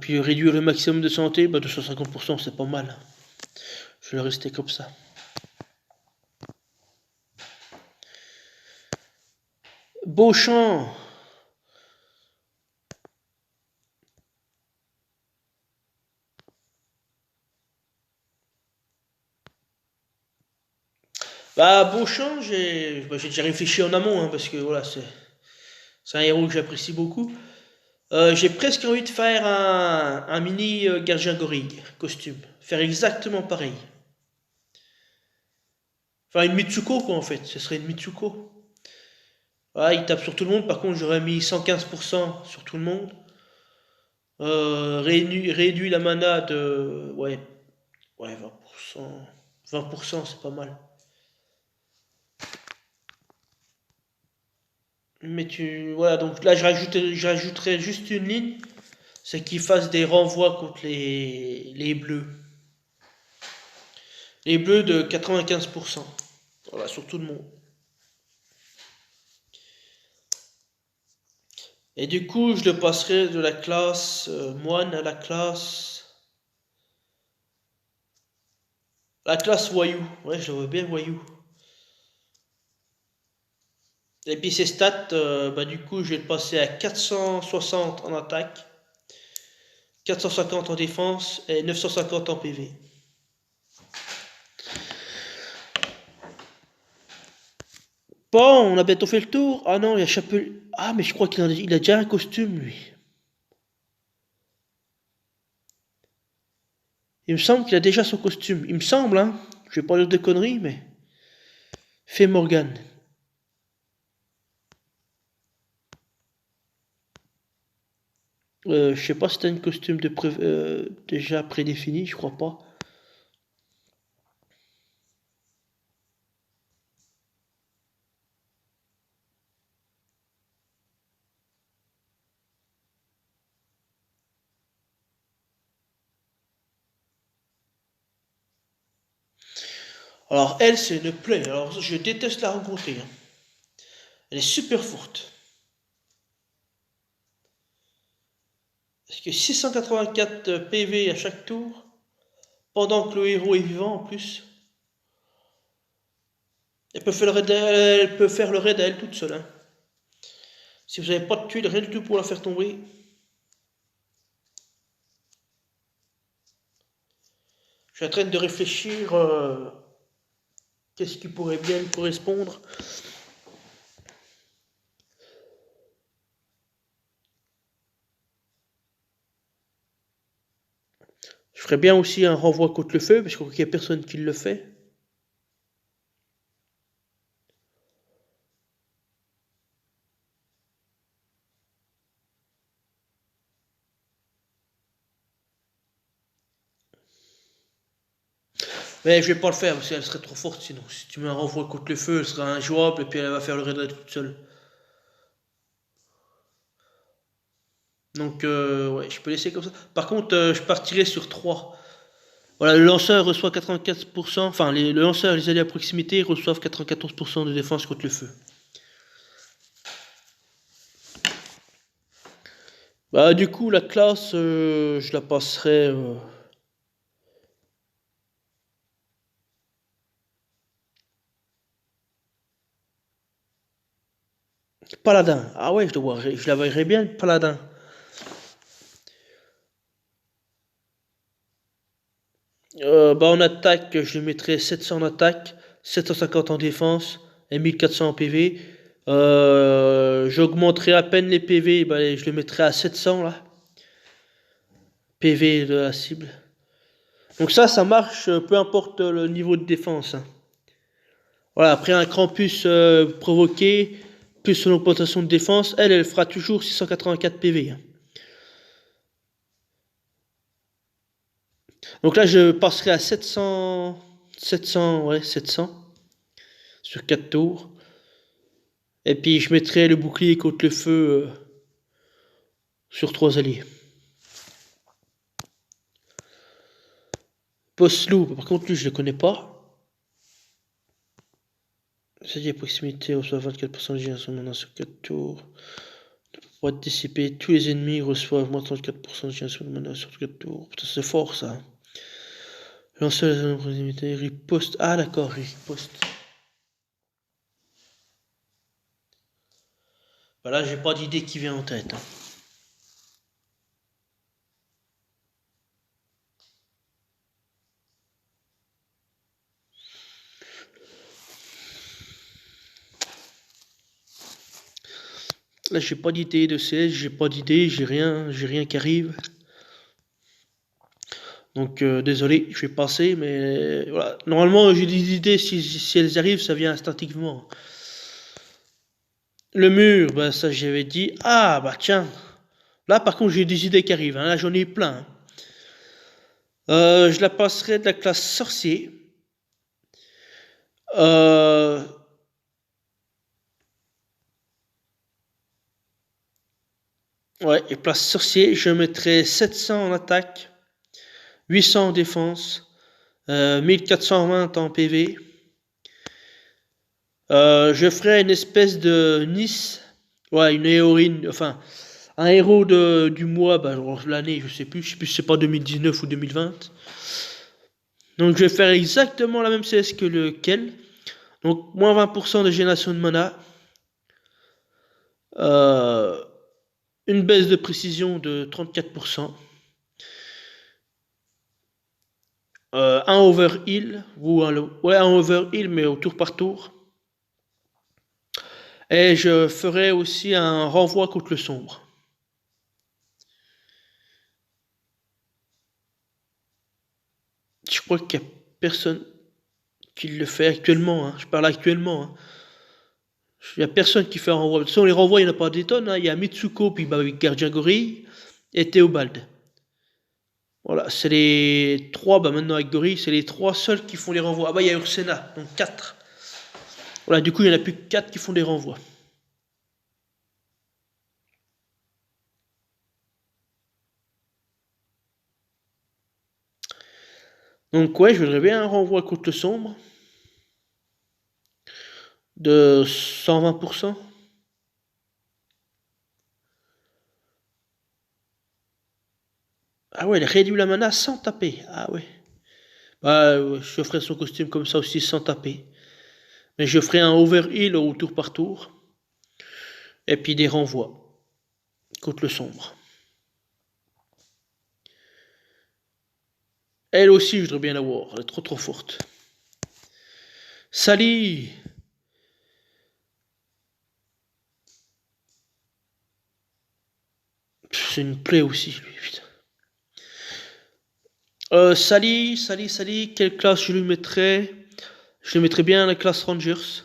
Puis réduire le maximum de santé, bah 250%, c'est pas mal. Je vais rester comme ça. Beauchamp. Bah, Beauchamp, j'ai déjà réfléchi en amont, hein, parce que voilà, c'est un héros que j'apprécie beaucoup. J'ai presque envie de faire un mini gardien gorille costume. Faire exactement pareil. Enfin, une Mitsuko, quoi, en fait. Ce serait une Mitsuko. Ah, il tape sur tout le monde. Par contre, j'aurais mis 115% sur tout le monde. Réduit la mana de... Ouais, 20%. 20%, c'est pas mal. Mais voilà, donc là je rajouterai juste une ligne, c'est qu'il fasse des renvois contre les bleus. Les bleus de 95%. Voilà, sur tout le monde. Et du coup, je le passerai de la classe moine à la classe voyou. Ouais, je le vois bien voyou. Et puis ses stats, bah du coup, je vais le passer à 460 en attaque, 450 en défense et 950 en PV. Bon, on a bientôt fait le tour. Ah non, il y a Chapelier. Ah, mais je crois qu'il a déjà un costume, lui. Il me semble qu'il a déjà son costume. Il me semble, hein. Je vais pas dire de conneries, mais. Fais Morgan. Je sais pas si t'as un costume déjà prédéfini, je crois pas. Alors, elle, c'est une plaie. Alors, je déteste la rencontrer, hein. Elle est super forte. Parce que 684 PV à chaque tour, pendant que le héros est vivant en plus. Elle peut faire le raid à elle toute seule, hein. Si vous n'avez pas de tuiles, rien du tout pour la faire tomber. Je suis en train de réfléchir qu'est-ce qui pourrait bien me correspondre. Je ferais bien aussi un renvoi contre le feu, parce qu'il n'y a personne qui le fait. Mais je vais pas le faire, parce qu'elle serait trop forte sinon. Si tu mets un renvoi contre le feu, elle sera injouable, et puis elle va faire le raid toute seule. Donc, ouais, je peux laisser comme ça. Par contre, je partirai sur 3. Voilà, le lanceur reçoit 84%, enfin, le lanceur et les alliés à proximité reçoivent 94% de défense contre le feu. Bah, du coup, la classe, je la passerai. Paladin. Ah ouais, je la verrais bien, paladin. Bah, en attaque, je le mettrais 700 en attaque, 750 en défense et 1400 en PV. J'augmenterai à peine les PV, bah, je le mettrai à 700 là. PV de la cible. Donc ça marche, peu importe le niveau de défense, hein. Voilà, après un Krampus provoqué, plus son augmentation de défense, elle fera toujours 684 PV, hein. Donc là, je passerai à 700, 700, ouais, 700 sur 4 tours. Et puis je mettrai le bouclier contre le feu sur 3 alliés. Post-loup, par contre, lui, je le connais pas. C'est-à-dire à proximité, reçoit 24% de génération de mana sur 4 tours. Pour être dissipé, tous les ennemis reçoivent moins 34% de génération de mana sur 4 tours. Putain, c'est fort ça. Lancer la zone de proximité, riposte. Ah d'accord, riposte. Bah là, j'ai pas d'idée qui vient en tête, hein. Là, j'ai pas d'idée de CS, j'ai pas d'idée, j'ai rien qui arrive. Donc désolé, je vais passer, mais voilà. Normalement, j'ai des idées, si elles arrivent, ça vient instinctivement. Le mur, bah ça j'avais dit. Ah bah tiens, là par contre j'ai des idées qui arrivent, hein. Là j'en ai plein, hein. Je la passerai de la classe sorcier. Euh, Ouais, et place sorcier, je mettrais 700 en attaque, 800 en défense, 1420 en PV. Je ferais une espèce de Nice, ouais, une héroïne, enfin, un héros du mois, bah, l'année, je sais plus si c'est pas 2019 ou 2020. Donc je vais faire exactement la même CS que lequel. Donc moins 20% de génération de mana. Euh, une baisse de précision de 34%. Un overheal, ouais, un overheal, mais au tour par tour. Et je ferai aussi un renvoi contre le sombre. Je crois qu'il n'y a personne qui le fait actuellement. Hein. Je parle actuellement. Hein. Il n'y a personne qui fait un renvoi. De toute façon, les renvois, il n'y en a pas des tonnes. Hein. Il y a Mitsuko, puis bah, Gardien Gorille, et Théobald. Voilà, c'est les trois, bah maintenant avec Gorille, c'est les trois seuls qui font les renvois. Ah bah il y a Ursena, donc 4. Voilà, du coup il n'y en a plus que 4 qui font des renvois. Donc ouais, je voudrais bien un renvoi contre le sombre de 120%. Ah ouais, il réduit la mana sans taper. Ah ouais. Bah, je ferai son costume comme ça aussi sans taper. Mais je ferai un overheal au tour par tour. Et puis des renvois contre le sombre. Elle aussi, je voudrais bien l'avoir. Elle est trop trop forte. Sally. C'est une plaie aussi, lui, putain. Sally, quelle classe je lui mettrais? Je lui mettrais bien la classe Rangers.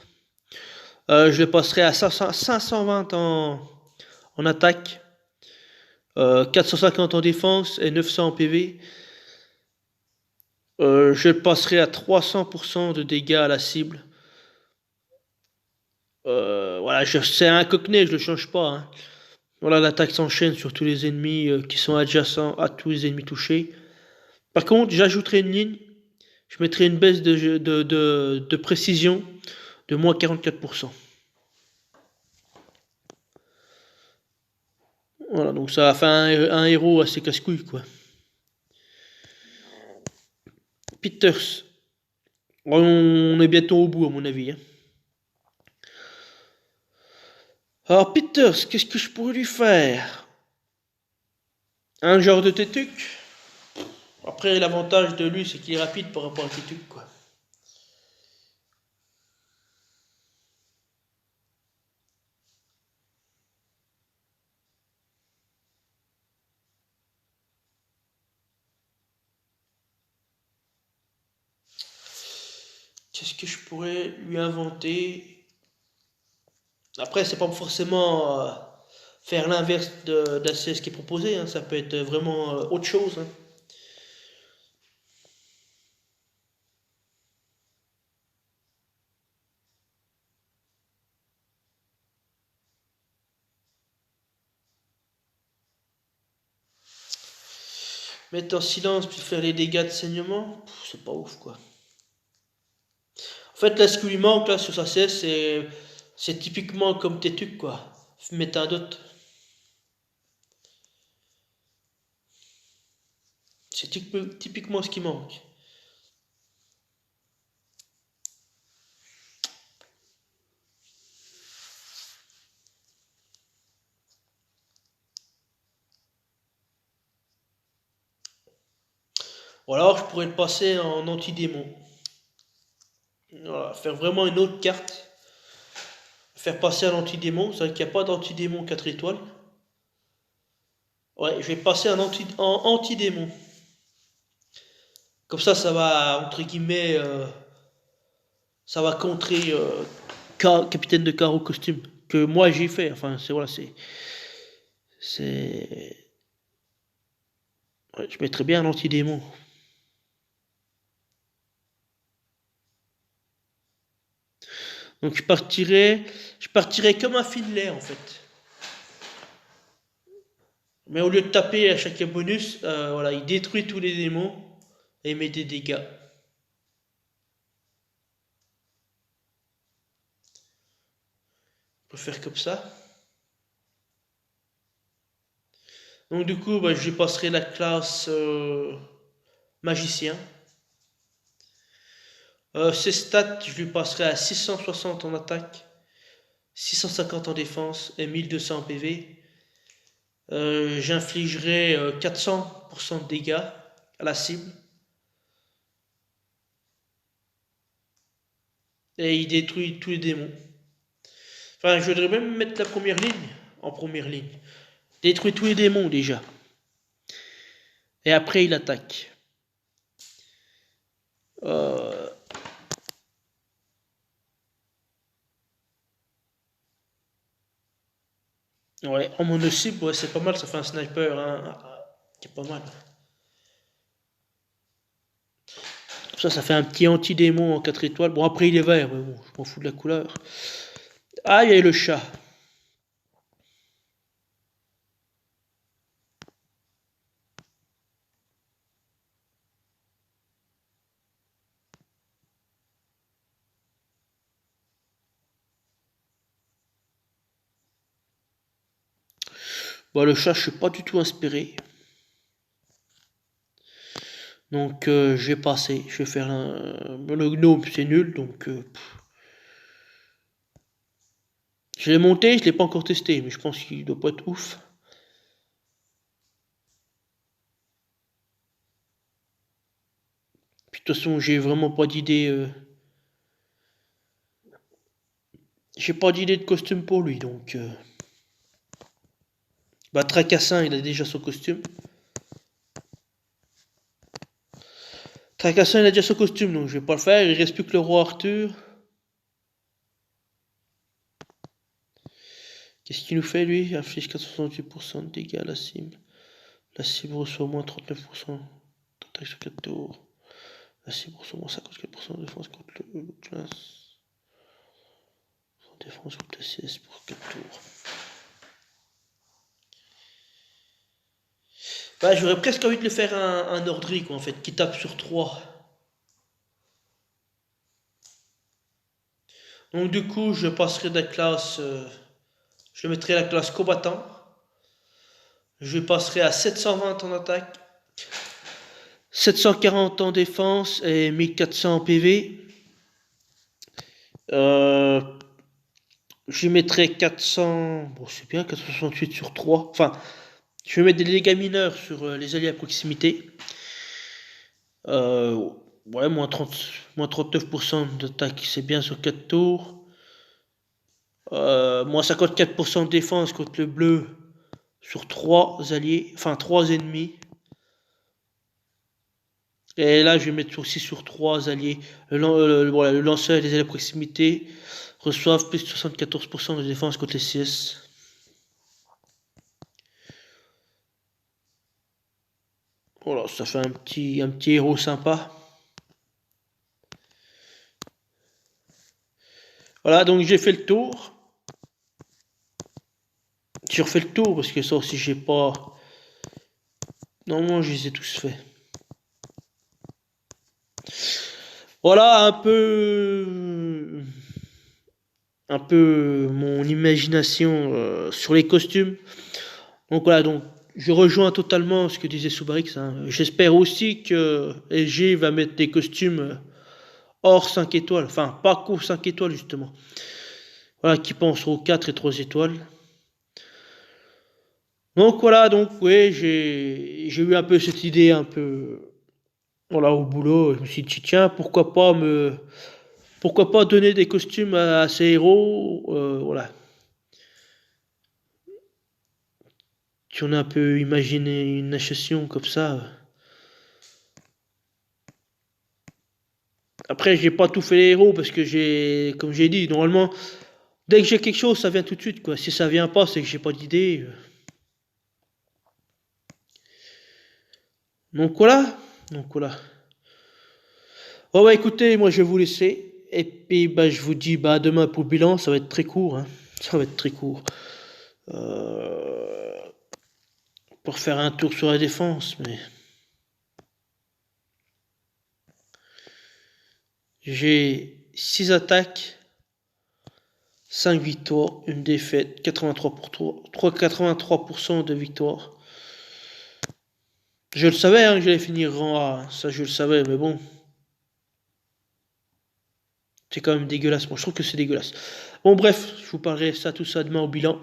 Je le passerai à 520 en attaque, 450 en défense et 900 en PV. Je le passerai à 300% de dégâts à la cible. Voilà, c'est un cockney, je le change pas. Hein. Voilà, l'attaque s'enchaîne sur tous les ennemis qui sont adjacents à tous les ennemis touchés. Par contre, j'ajouterai une ligne. Je mettrai une baisse de précision de moins 44%. Voilà, donc ça a fait un héros assez casse-couille, quoi. Peters. On est bientôt au bout, à mon avis. Hein. Alors, Peters, qu'est-ce que je pourrais lui faire? Un genre de Tétuc. Après, l'avantage de lui, c'est qu'il est rapide par rapport à Tétuc, quoi. Qu'est-ce que je pourrais lui inventer? Après, c'est pas forcément faire l'inverse d'ACS qui est proposé. Hein. Ça peut être vraiment autre chose. Hein. Mettre en silence puis faire les dégâts de saignement, c'est pas ouf quoi. En fait, là, ce qui lui manque là sur sa cesse, c'est typiquement comme Tétuc quoi. Mettre un dot. C'est typiquement ce qui manque. Ou alors, je pourrais le passer en anti-démon. Voilà, faire vraiment une autre carte. Faire passer un anti-démon. C'est vrai qu'il n'y a pas d'anti-démon 4 étoiles. Ouais, je vais passer en anti-démon. Comme ça va, entre guillemets, ça va contrer Capitaine de Carreau costume. Que moi j'ai fait. Enfin, c'est voilà, c'est. Ouais, je mettrais bien un anti-démon. Donc je partirais comme un Finlay en fait. Mais au lieu de taper à chaque bonus, voilà, il détruit tous les démons et il met des dégâts. On peut faire comme ça. Donc du coup, bah, je lui passerai la classe magicien. Ses stats, je lui passerai à 660 en attaque, 650 en défense et 1200 en PV. J'infligerai 400% de dégâts à la cible. Et il détruit tous les démons. Enfin, je voudrais même mettre la première ligne en première ligne. Détruit tous les démons déjà. Et après, il attaque. Euh, Ouais, en mono-cible, ouais, c'est pas mal, ça fait un sniper hein, qui est pas mal. Ça fait un petit anti-démon en 4 étoiles. Bon, après, il est vert, mais bon, je m'en fous de la couleur. Ah, il y a le chat. Bon, le chat, je suis pas du tout inspiré. Donc, je vais passer. Je vais faire le gnome, c'est nul, donc... je l'ai monté, je l'ai pas encore testé, mais je pense qu'il doit pas être ouf. Puis de toute façon, j'ai vraiment pas d'idée... j'ai pas d'idée de costume pour lui, donc... Bah, Tracassin, il a déjà son costume. Tracassin, il a déjà son costume, donc je vais pas le faire. Il reste plus que le roi Arthur. Qu'est-ce qu'il nous fait, lui? Inflige 468% de dégâts à la cible. La cible reçoit au moins 39% d'attaque sur 4 tours. La cible reçoit au moins 54% de défense contre le classe. Défense contre le CS pour 4 tours. Bah, j'aurais presque envie de le faire un Nordric, en fait, qui tape sur 3. Donc, du coup, je passerai de la classe. Je le mettrai à la classe combattant. Je passerai à 720 en attaque, 740 en défense et 1400 en PV. Euh, je mettrai 400. Bon, c'est bien, 468 sur 3. Enfin, je vais mettre des dégâts mineurs sur les alliés à proximité. Euh, ouais, moins 39% d'attaque, c'est bien sur 4 tours. Moins 54% de défense contre le bleu sur 3 alliés, enfin 3 ennemis. Et là, je vais mettre aussi sur 3 alliés. Voilà, le lanceur et les alliés à proximité reçoivent plus de 74% de défense contre les CS. Voilà, ça fait un petit héros sympa. Voilà, donc j'ai fait le tour. J'ai refait le tour parce que ça aussi, j'ai pas. Normalement, je les ai tous faits. Voilà un peu mon imagination sur les costumes. Donc voilà, donc je rejoins totalement ce que disait Soubarix. Hein. J'espère aussi que LG va mettre des costumes hors 5 étoiles, enfin pas qu'aux 5 étoiles justement. Voilà, qui pensent aux 4 et 3 étoiles. Donc voilà, donc oui, j'ai eu un peu cette idée un peu voilà au boulot. Je me suis dit tiens, pourquoi pas donner des costumes à ces héros, voilà. Si on a un peu imaginé une association comme ça. Après, j'ai pas tout fait les héros parce que comme j'ai dit, normalement, dès que j'ai quelque chose, ça vient tout de suite, quoi. Si ça vient pas, c'est que j'ai pas d'idée. Donc voilà. Donc voilà. Bon bah écoutez, moi je vais vous laisser. Et puis bah je vous dis bah demain pour le bilan, ça va être très court, hein. Ça va être très court. Euh, pour faire un tour sur la défense, mais j'ai 6 attaques, 5 victoires, une défaite, 83% de victoire. Je le savais hein, que j'allais finir rang A, ça je le savais, mais bon. C'est quand même dégueulasse, moi je trouve que c'est dégueulasse. Bon bref, je vous parlerai tout ça demain au bilan.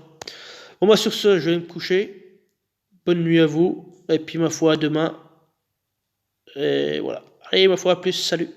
Bon bah sur ce, je vais me coucher. Bonne nuit à vous, et puis ma foi à demain. Et voilà. Allez ma foi, à plus, salut.